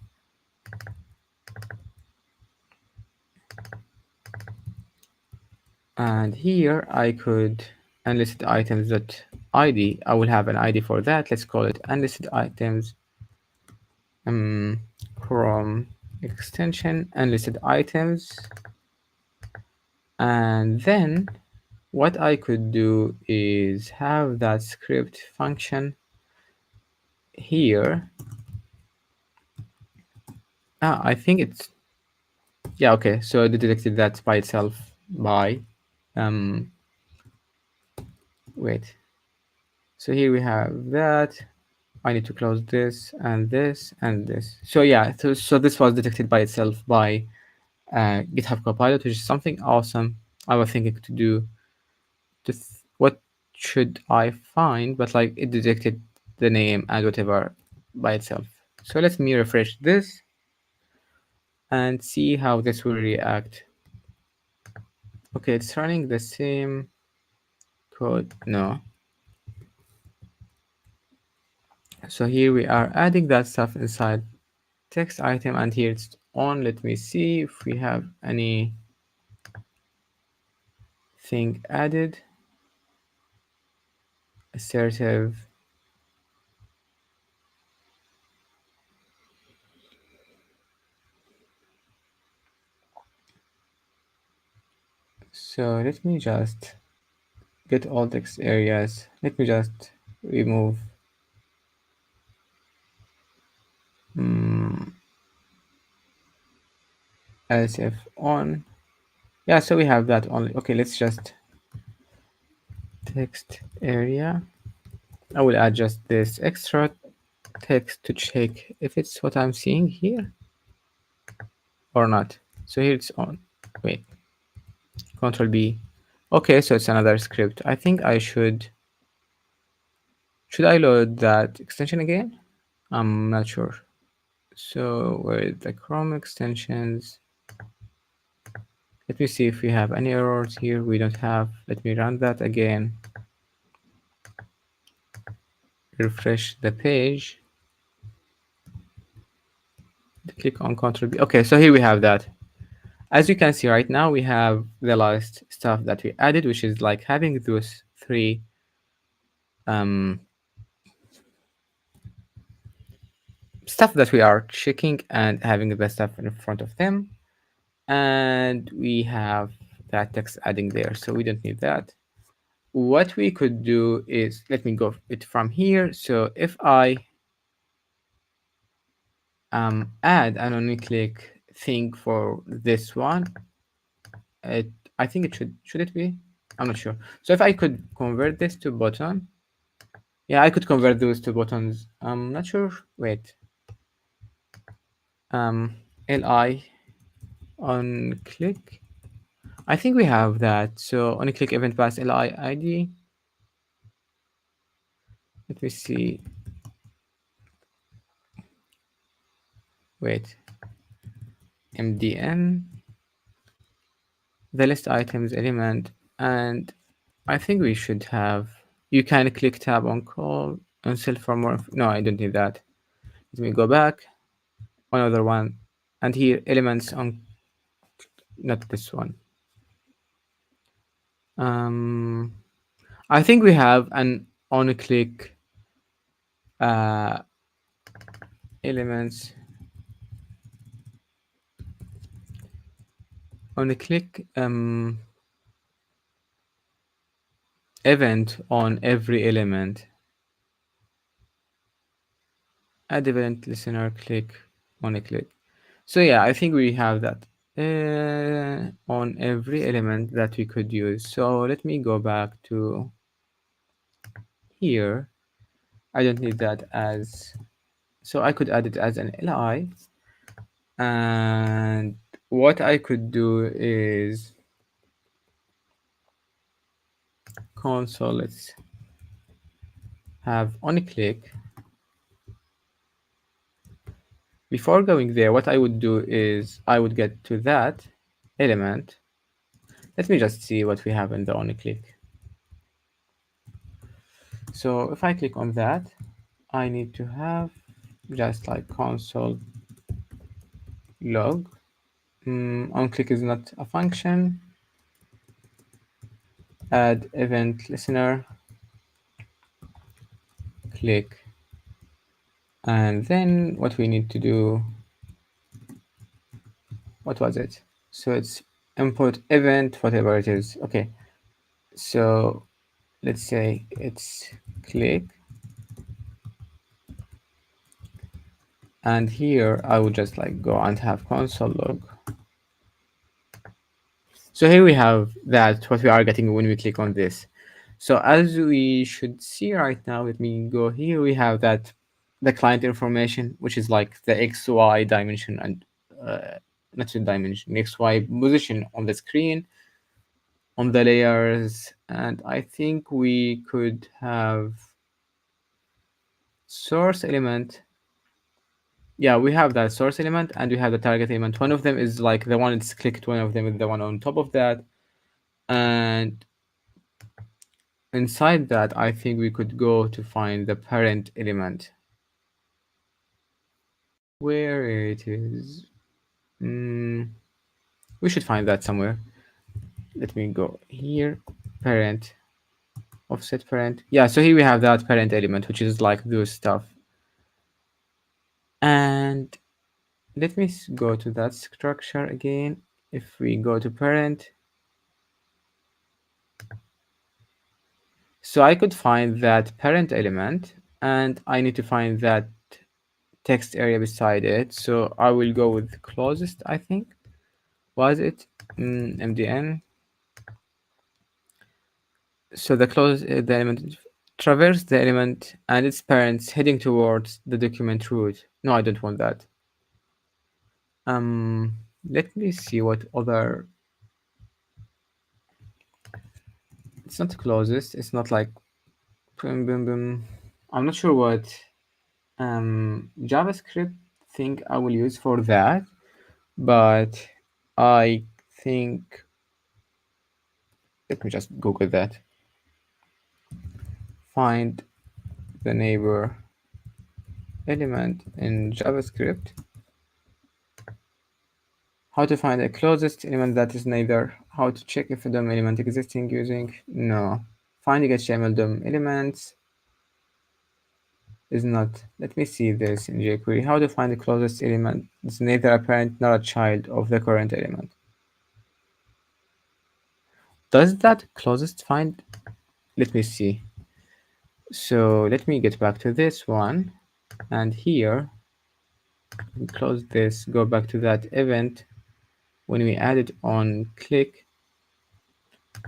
[SPEAKER 1] and here I could unlisted items dot id. I will have an ID for that. Let's call it unlisted items um from extension unlisted items. And then what I could do is have that script function here. I think it's, yeah, okay, so it detected that by itself by um wait, so here we have that. I need to close this and this and this. So yeah, so this was detected by itself by GitHub Copilot, which is something awesome. I was thinking to do what should I find, but like it detected the name and whatever by itself. So let me refresh this and see how this will react. Okay, it's running the same code. No. So here we are adding that stuff inside text item, and here it's on. Let me see if we have anything added. Assertive. So let me just get all text areas. Let me just remove um, LSF on. Yeah, so we have that only. Okay, let's just text area. I will add just this extra text to check if it's what I'm seeing here or not. So here it's on. Wait, Control B. Okay, so it's another script. I think I should I load that extension again? I'm not sure. So where is the Chrome extensions? Let me see if we have any errors here. We don't have. Let me run that again. Refresh the page. Click on Control B. Okay, so here we have that. As you can see right now, we have the last stuff that we added, which is like having those three um, stuff that we are checking and having the stuff in front of them. and we have that text adding there, so we don't need that. What we could do is, let me go it from here. So if I add an only click thing for this one, it, I think it should it be, I'm not sure. So if I could convert this to button, yeah, I could convert those to buttons. I'm not sure. Wait, li on click, I think we have that. So on click event pass li id. Let me see. Wait, mdn, the list items element, and I think we should have, you can click tab on call and self for more. No, I don't need that. Let me go back. One other one, and here elements on, not this one. Um, I think we have an on click uh, elements on a click event on every element. Add event listener click on a click. So yeah, I think we have that on every element that we could use. So let me go back to here. I don't need that as, so I could add it as an li, and what I could do is console, let's have on click. Before going there, what I would do is I would get to that element. Let me just see what we have in the on click. So if I click on that, I need to have just like console log. On click is not a function. Add event listener click, and then what we need to do, what was it? So it's import event, whatever it is. Okay, so let's say it's click, and here I would just like go and have console log. So here we have that what we are getting when we click on this. So as we should see right now, let me go here. We have that the client information, which is like the XY dimension and not the dimension, XY position on the screen, on the layers, and I think we could have source element. Yeah, we have that source element and we have the target element. One of them is like the one that's clicked, one of them is the one on top of that. And inside that, I think we could go to find the parent element. Where it is. We should find that somewhere. Let me go here. Parent. Offset parent. Yeah, so here we have that parent element, which is like those stuff. And let me go to that structure again. If we go to parent, so I could find that parent element, and I need to find that text area beside it. So I will go with closest, I think. Was it mdn? So the closest, the element, traverse the element and its parents heading towards the document root. No, I don't want that. Um, Let me see what other. It's not closest. It's not like boom, boom, boom. I'm not sure what JavaScript thing I will use for that, but I think, let me just Google that. Find the neighbor element in JavaScript. How to find a closest element that is neither. How to check if a DOM element existing using. No. Finding HTML DOM elements is not. Let me see this in jQuery. How to find the closest element is neither a parent nor a child of the current element. Does that closest find? Let me see. So let me get back to this one, and here close this, go back to that event. When we add it on click,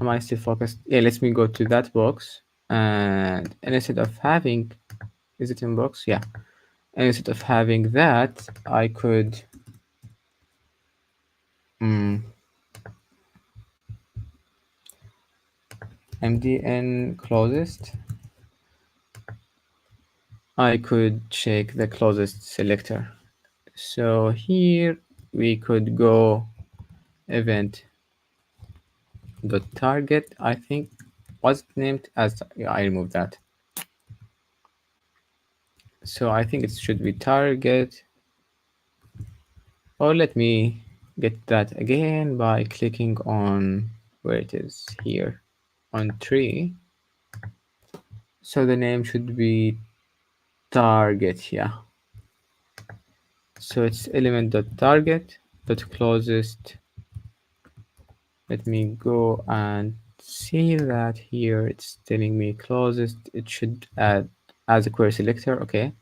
[SPEAKER 1] am I still focused? Yeah, let me go to that box, and instead of having, is it in box? Yeah. And instead of having that, I could mm, mdn closest. I could check the closest selector. So here we could go event dot target. I think was it named as, yeah, I removed that. So I think it should be target. Or let me get that again by clicking on where it is here on tree. So the name should be target. Yeah. So it's element dot target dot closest. Let me go and see that here it's telling me closest. It should add as a query selector. Okay.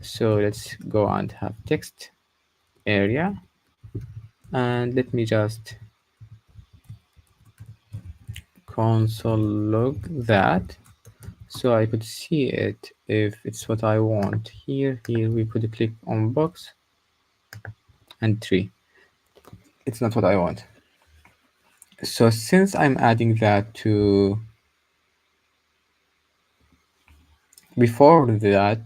[SPEAKER 1] So let's go and have text area, and let me just console log that so I could see it if it's what I want. Here we put a click on box and tree. It's not what I want. So since I'm adding that to before that,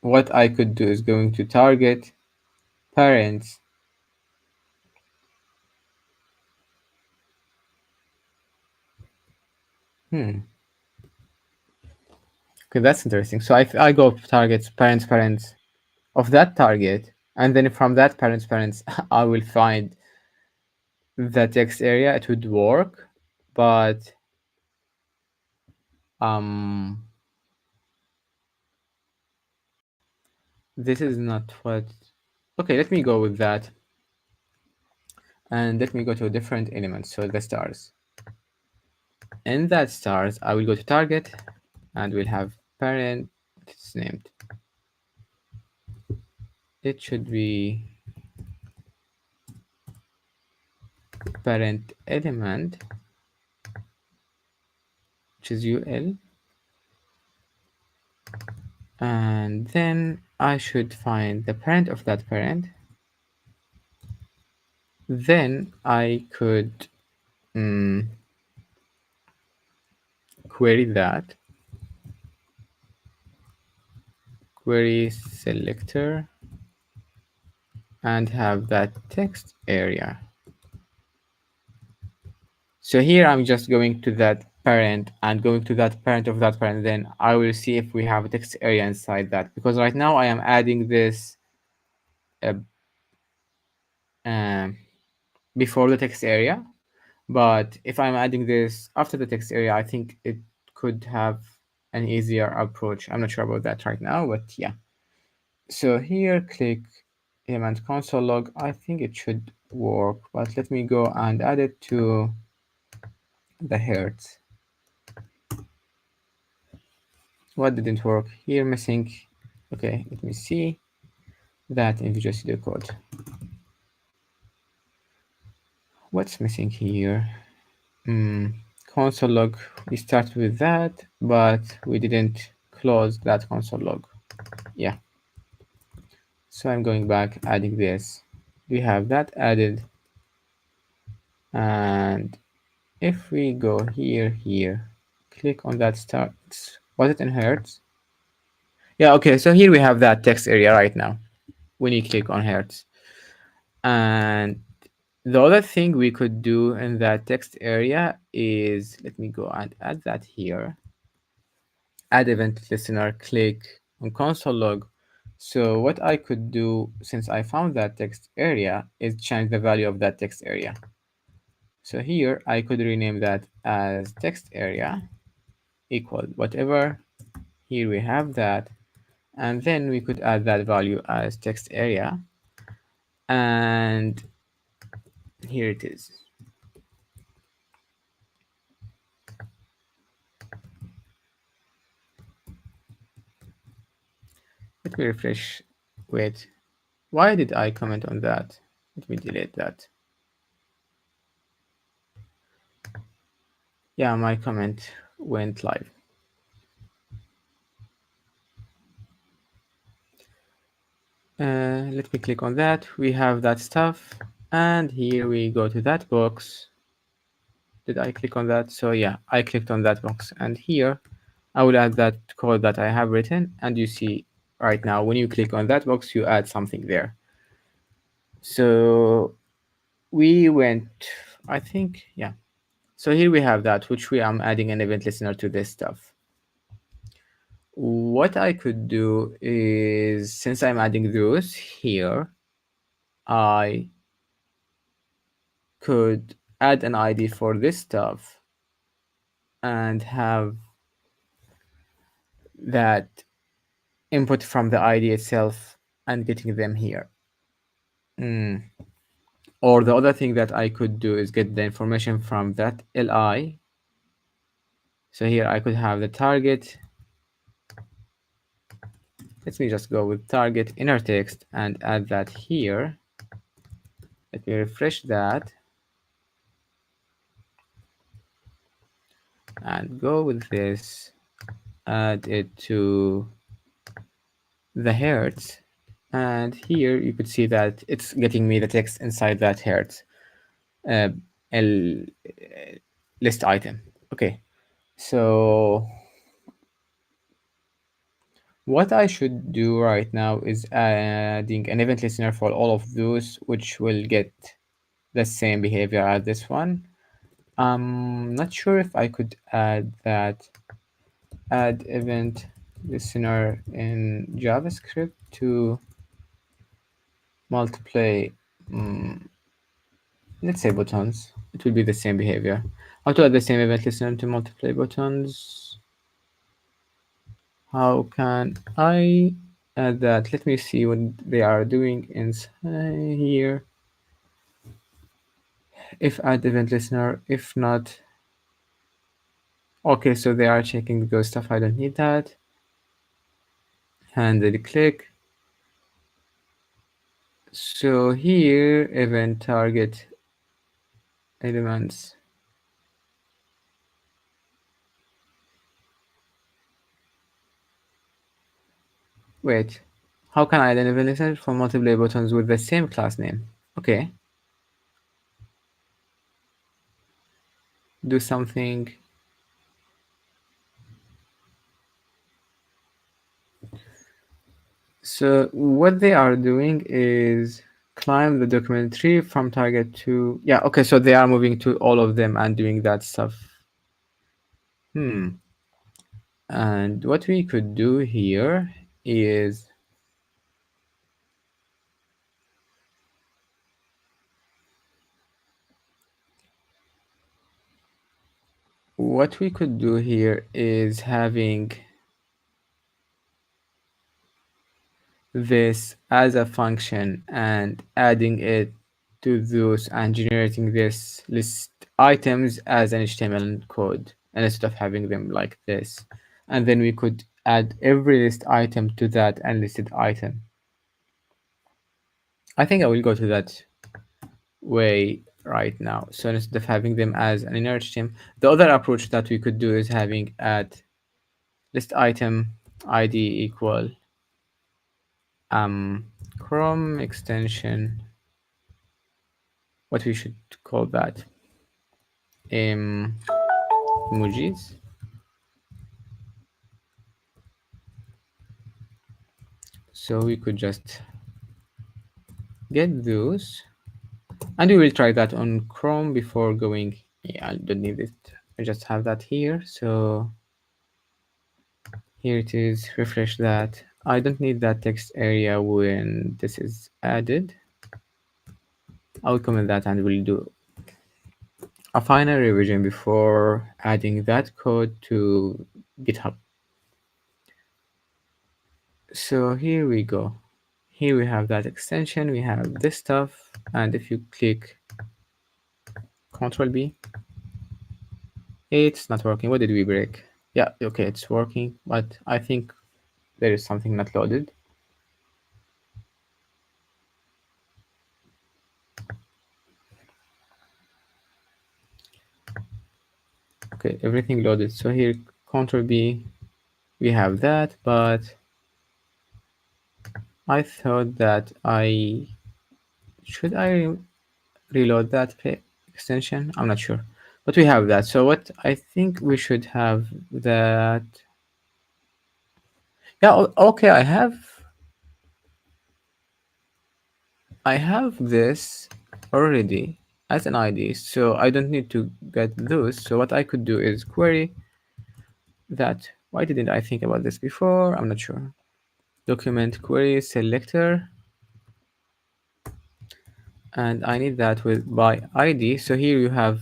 [SPEAKER 1] what I could do is going to target parents. Okay, that's interesting. So I go targets parents of that target, and then from that parents, I will find the text area. It would work, but um, this is not what. Okay, let me go with that, and let me go to a different element. So the stars. In that stars, I will go to target, and we'll have parent. It's named. It should be parent element, which is ul, and then I should find the parent of that parent. Then I could query that, query selector, and have that text area. So here I'm just going to that parent and going to that parent of that parent. Then I will see if we have a text area inside that, because right now I am adding this uh, um, before the text area. But if I'm adding this after the text area, I think it could have an easier approach. I'm not sure about that right now, but yeah. So here, click element console log. I think it should work, but let me go and add it to the hertz. What didn't work? Here missing. Okay, let me see that in Visual Studio Code. What's missing here? Console log. We started with that, but we didn't close that console log. Yeah. So I'm going back, adding this. We have that added. And if we go here, click on that start. Was it in Hertz? Yeah, okay. So here we have that text area right now when you click on Hertz. And the other thing we could do in that text area is, let me go and add that here. Add event listener, click on console log. So what I could do, since I found that text area, is change the value of that text area. So here I could rename that as text area equal whatever. Here we have that. And then we could add that value as text area. And here it is. Let me refresh. Wait, why did I comment on that? Let me delete that. Yeah, my comment went live. Let me click on that. We have that stuff. And here we go to that box. Did I click on that? So yeah, I clicked on that box. And here I will add that code that I have written. And you see right now, when you click on that box, you add something there. So we went, I think, yeah. So here we have that, which we am adding an event listener to this stuff. What I could do is, since I'm adding those here, I could add an ID for this stuff and have that input from the ID itself and getting them here. Mm. Or the other thing that I could do is get the information from that LI. So here I could have the target. Let me just go with target inner text and add that here. Let me refresh that and go with this, add it to the hertz. And here you could see that it's getting me the text inside that hertz uh, list item. Okay, so what I should do right now is adding an event listener for all of those, which will get the same behavior as this one. I'm not sure if I could add that add event listener in JavaScript to multiply, mm, let's say buttons. It will be the same behavior. How to add the same event listener to multiply buttons? How can I add that? Let me see what they are doing inside here. If add event listener, if not, okay, so they are checking those stuff. I don't need that. Handle click. So here, event target elements. Wait, how can I add an event listener for multiple buttons with the same class name? Okay, do something. So what they are doing is climb the document tree from target to, yeah, okay, so they are moving to all of them and doing that stuff. And what we could do here is what we could do here is having this as a function and adding it to those and generating this list items as an HTML code, and instead of having them like this. And then we could add every list item to that unlisted item. I think I will go to that way right now. So instead of having them as an inner HTML, the other approach that we could do is having at list item ID equal Chrome extension, what we should call that, emojis. So we could just get those, and we will try that on Chrome before going. Yeah, I don't need it. I just have that here. So here it is. Refresh that. I don't need that text area when this is added. I will comment that and we'll do a final revision before adding that code to GitHub. So here we go. Here we have that extension, we have this stuff, and if you click Control B, it's not working. What did we break? Yeah, okay, it's working, but I think there is something not loaded. Okay, everything loaded. So here, Control B, we have that, but I thought that should I reload that extension? I'm not sure, but we have that. So what I think we should have that. Yeah, okay. I have this already as an ID, so I don't need to get those. So what I could do is query that. Why didn't I think about this before? I'm not sure. Document query selector, and I need that with by ID. So here you have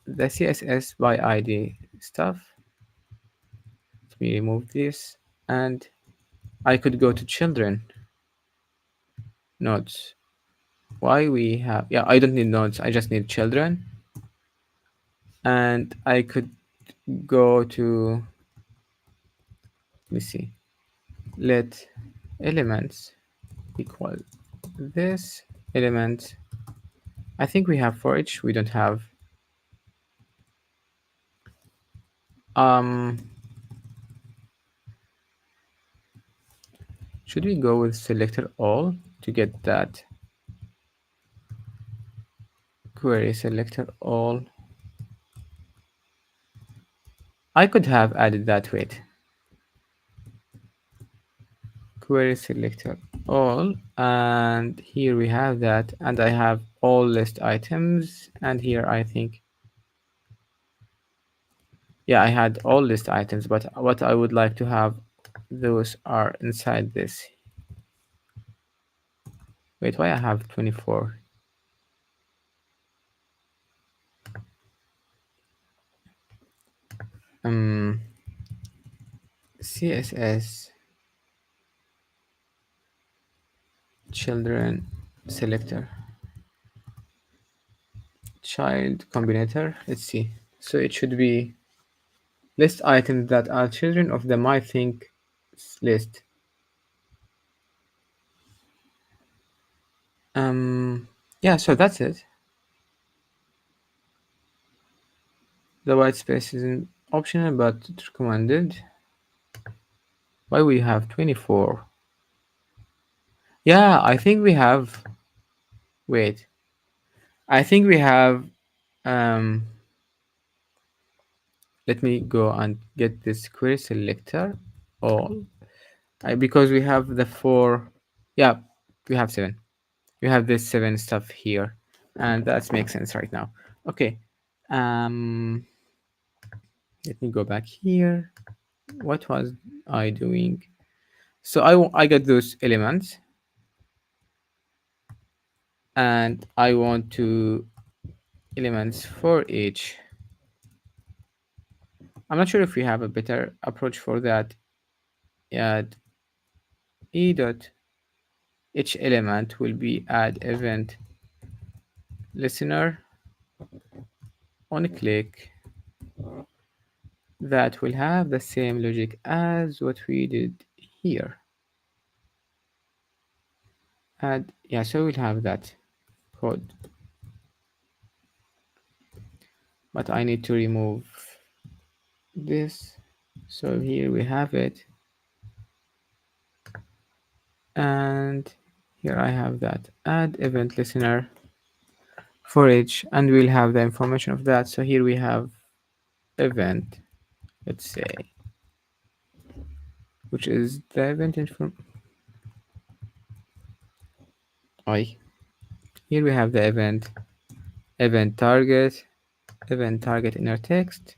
[SPEAKER 1] the CSS by ID stuff. Let me remove this, and I could go to children nodes. Why we have, yeah, I don't need nodes, I just need children. And I could go to, let me see, let elements equal this element. I think we have for each, we don't have. Um, should we go with selector all to get that query selector all? I could have added that. Wait, query selector all, and here we have that, and I have all list items, and here I think, yeah, I had all list items, but what I would like to have, those are inside this. Wait, why I have 24? um CSS children selector child combinator, let's see. So it should be list items that are children of the my think list. Yeah, so that's it. The white space isn't optional but it's recommended. Why we have 24? Yeah, I think we have, wait, I think we have, um let me go and get this query selector all. Because we have the four, yeah, we have seven. We have this seven stuff here, and that makes sense right now. Okay, um, let me go back here. What was I doing? So I got those elements, and I want to elements for each. I'm not sure if we have a better approach for that. Add e dot each element will be add event listener on a click that will have the same logic as what we did here. Add, yeah, so we'll have that code, but I need to remove this. So here we have it, and here I have that add event listener for each, and we'll have the information of that. So here we have event, let's say, which is the event info. I Here we have the event target inner text,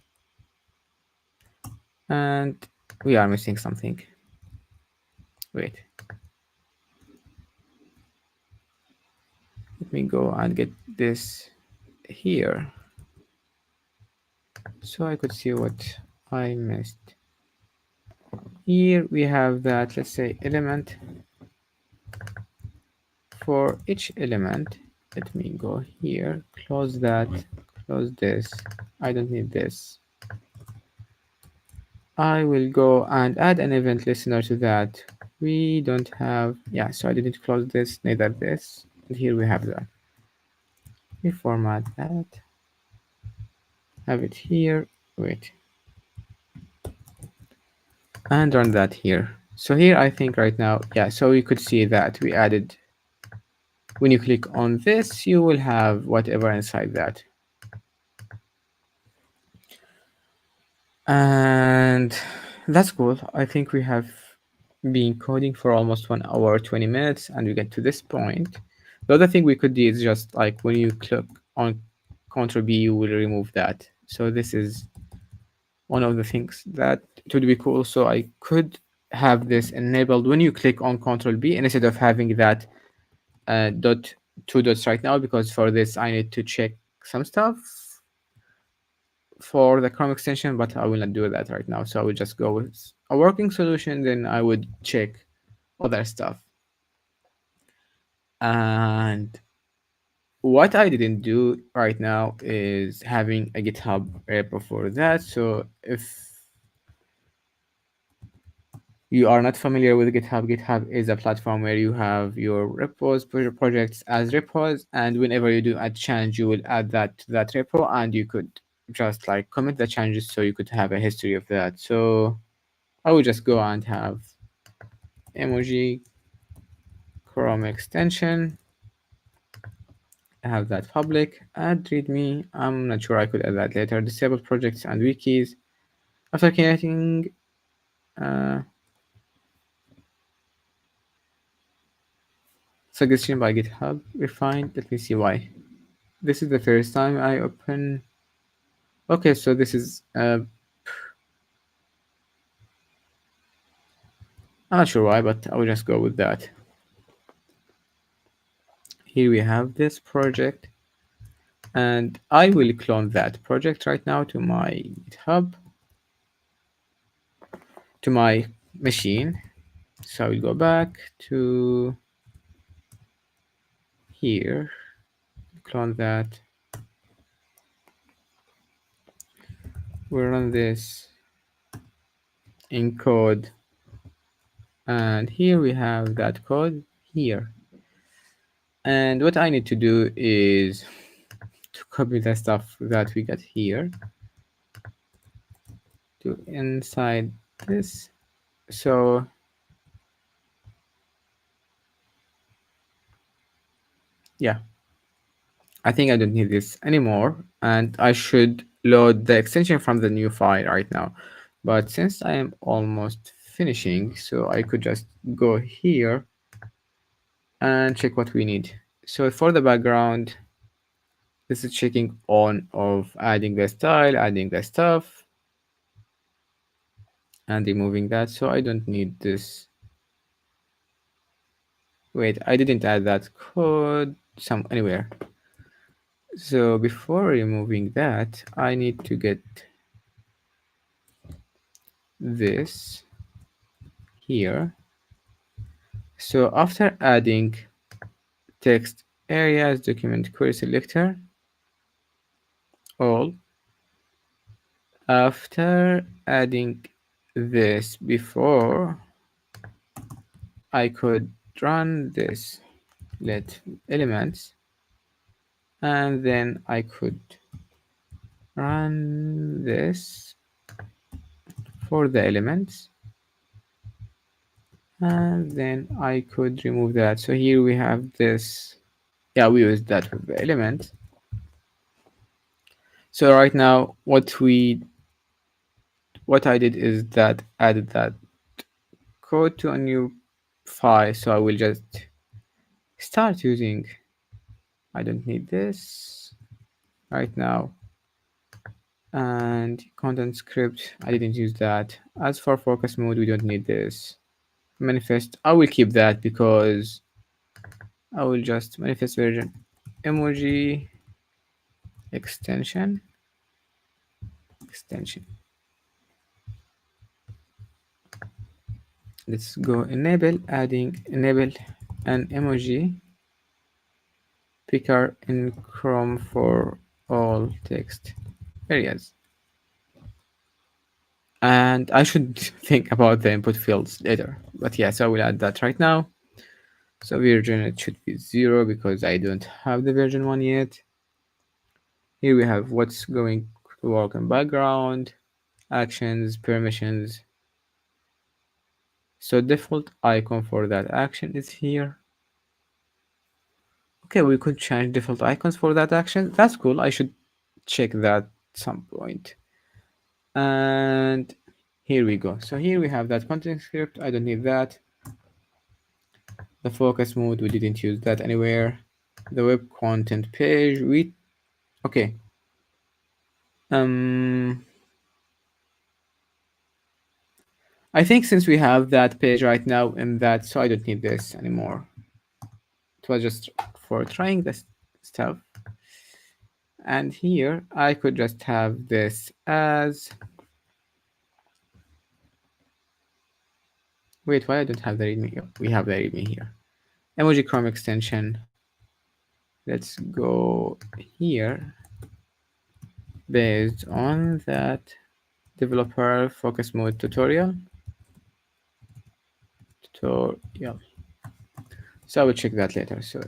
[SPEAKER 1] and we are missing something. Wait, let me go and get this here so I could see what I missed. Here we have that, let's say, element for each element. Let me go here, close that, close this. I don't need this. I will go and add an event listener to that. We don't have, yeah, so I didn't close this, neither this. And here we have that. We format that, have it here. Wait, and run that here. So here I think right now, yeah, so you could see that we added, when you click on this, you will have whatever inside that. And that's cool. I think we have been coding for almost 1 hour, 20 minutes, and we get to this point. The other thing we could do is just like when you click on Ctrl B, you will remove that. So this is one of the things that it would be cool. So I could have this enabled when you click on Ctrl B instead of having that dot two dots right now, because for this I need to check some stuff for the Chrome extension, but I will not do that right now. So I will just go with a working solution, then I would check other stuff. And what I didn't do right now is having a GitHub repo for that. So if you are not familiar with GitHub, GitHub is a platform where you have your repos, your projects as repos, and whenever you do a change, you will add that to that repo, and you could just like commit the changes so you could have a history of that. So I would just go and have emoji Chrome extension, have that public, add readme. I'm not sure, I could add that later. Disable projects and wikis. After creating uh, suggestion by GitHub, refined. Let me see why. This is the first time I open. Okay, so this is I'm not sure why, but I will just go with that. Here we have this project, and I will clone that project right now to my GitHub, to my machine. So I will go back to here, clone that. We run this in code, and here we have that code here. And what I need to do is to copy the stuff that we got here to inside this. So yeah, I think I don't need this anymore, and I should load the extension from the new file right now. But since I am almost finishing, so I could just go here and check what we need. So for the background, this is checking on of adding the style, adding the stuff, and removing that. So I don't need this. Wait, I didn't add that code some anywhere. So before removing that, I need to get this here. So after adding text areas, document query selector, all, after adding this before, I could run this let elements, and then I could run this for the elements, and then I could remove that. So here we have this. Yeah, we use that with the element. So right now what I did is that added that code to a new file. So I will just start using, I don't need this right now. And content script, I didn't use that. As for focus mode, we don't need this. Manifest, I will keep that because I will just manifest version emoji extension. Let's go enable an emoji picker in Chrome for all text areas. And I should think about the input fields later, but yes, I will add that right now. So version, it should be 0 because I don't have the version 1 yet. Here we have work in background, actions, permissions. So default icon for that action is here. Okay, we could change default icons for that action. That's cool. I should check that some point. And here we go. So here we have that content script. I don't need that. The focus mode, we didn't use that anywhere. The web content page, we okay. Um, I think since we have that page right now in that, so I don't need this anymore. It was just for trying this stuff. And here I could just have this as, wait, why I don't have the readme? Oh, we have the readme here. Emoji Chrome extension. Let's go here based on that developer focus mode tutorial. So I will check that later. So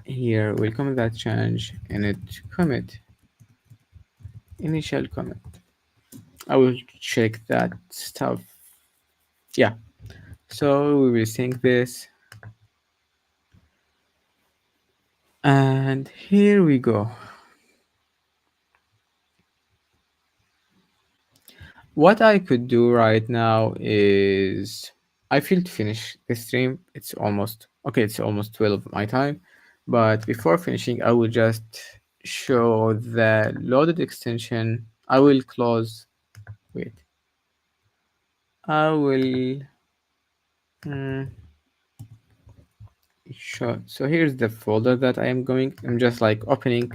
[SPEAKER 1] here we'll comment that change init commit initial commit. I will check that stuff. Yeah. So we will sync this. And here we go. What I could do right now is I feel to finish the stream. It's almost okay, it's almost 12 my time. But before finishing, I will just show the loaded extension. I will close, wait. I will mm, show. So here's the folder that I'm just like opening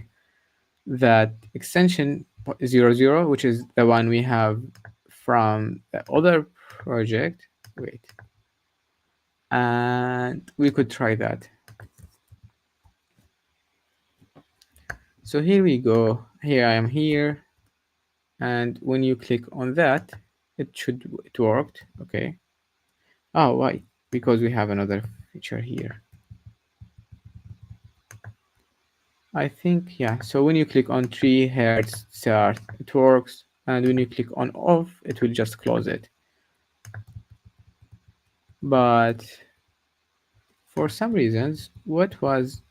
[SPEAKER 1] that extension 00, which is the one we have from the other project. Wait. And we could try that. So here we go. Here I am here. And when you click on that, it worked. Okay. Oh, why? Because we have another feature here. I think, yeah. So when you click on 3 hertz start, it works. And when you click on off, it will just close it. But for some reasons, what was...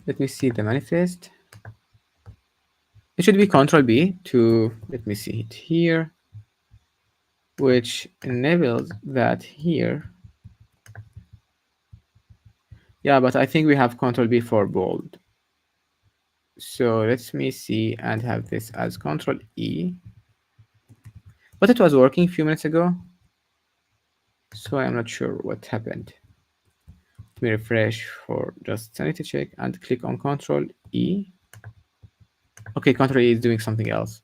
[SPEAKER 1] Let me see the manifest. It should be Control B to, let me see it here, which enables that here. Yeah, but I think we have Control B for bold. So let me see and have this as Control E. But it was working a few minutes ago. So I'm not sure what happened. Let me refresh for just sanity check and click on Control E. Okay, Control E is doing something else.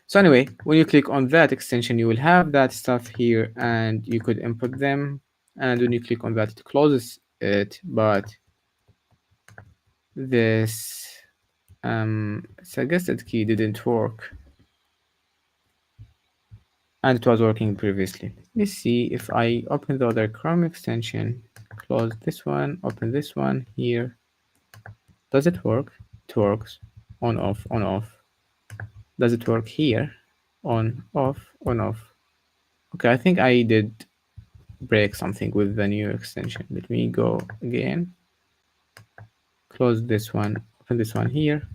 [SPEAKER 1] So anyway, when you click on that extension, you will have that stuff here and you could input them. And when you click on that, it closes it, but this suggested key didn't work. And it was working previously. Let me see if I open the other Chrome extension, close this one, open this one here. Does it work? It works. On, off, on, off. Does it work here? On, off, on, off. Okay, I think I did break something with the new extension. Let me go again. Close this one, open this one here.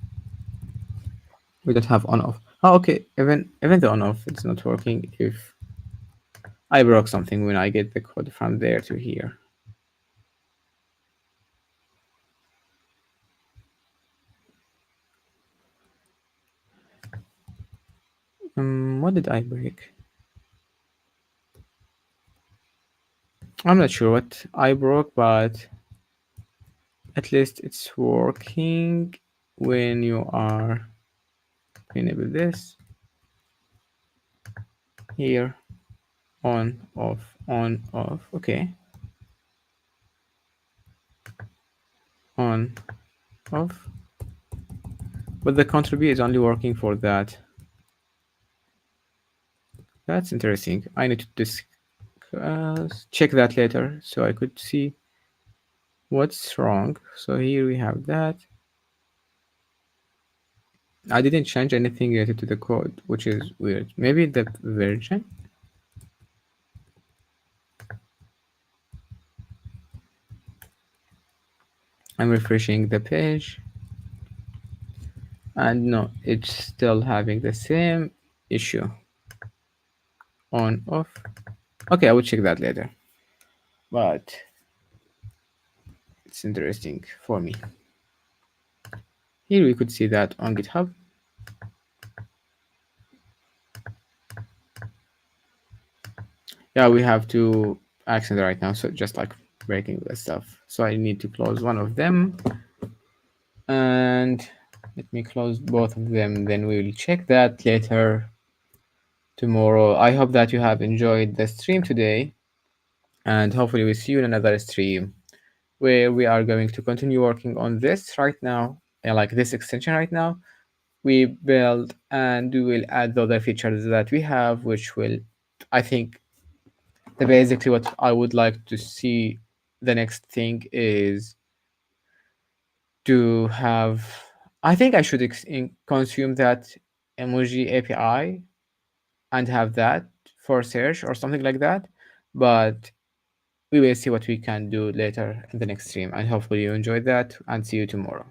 [SPEAKER 1] We don't have on, off. Oh, okay, even the on, off, it's not working if I broke something when I get the code from there to here. What did I break? I'm not sure what I broke, but at least it's working when you are enable this here, on, off, on, off. Okay. On, off. But the Ctrl B is only working for that. That's interesting. I need to check that later so I could see. What's wrong? So here we have that. I didn't change anything related to the code, which is weird. Maybe the version? I'm refreshing the page, and no, it's still having the same issue. On, off. Okay, I will check that later. But it's interesting for me. Here we could see that on GitHub. Yeah, we have two accents right now, so just like breaking the stuff. So I need to close one of them, and let me close both of them, then we will check that later tomorrow. I hope that you have enjoyed the stream today, and hopefully we'll see you in another stream where we are going to continue working on this right now, like this extension right now. We build and we will add the other features that we have, which will, I think, basically what I would like to see. The next thing is to have, I think I should consume that emoji API and have that for search or something like that. But we will see what we can do later in the next stream. And hopefully you enjoyed that, and see you tomorrow.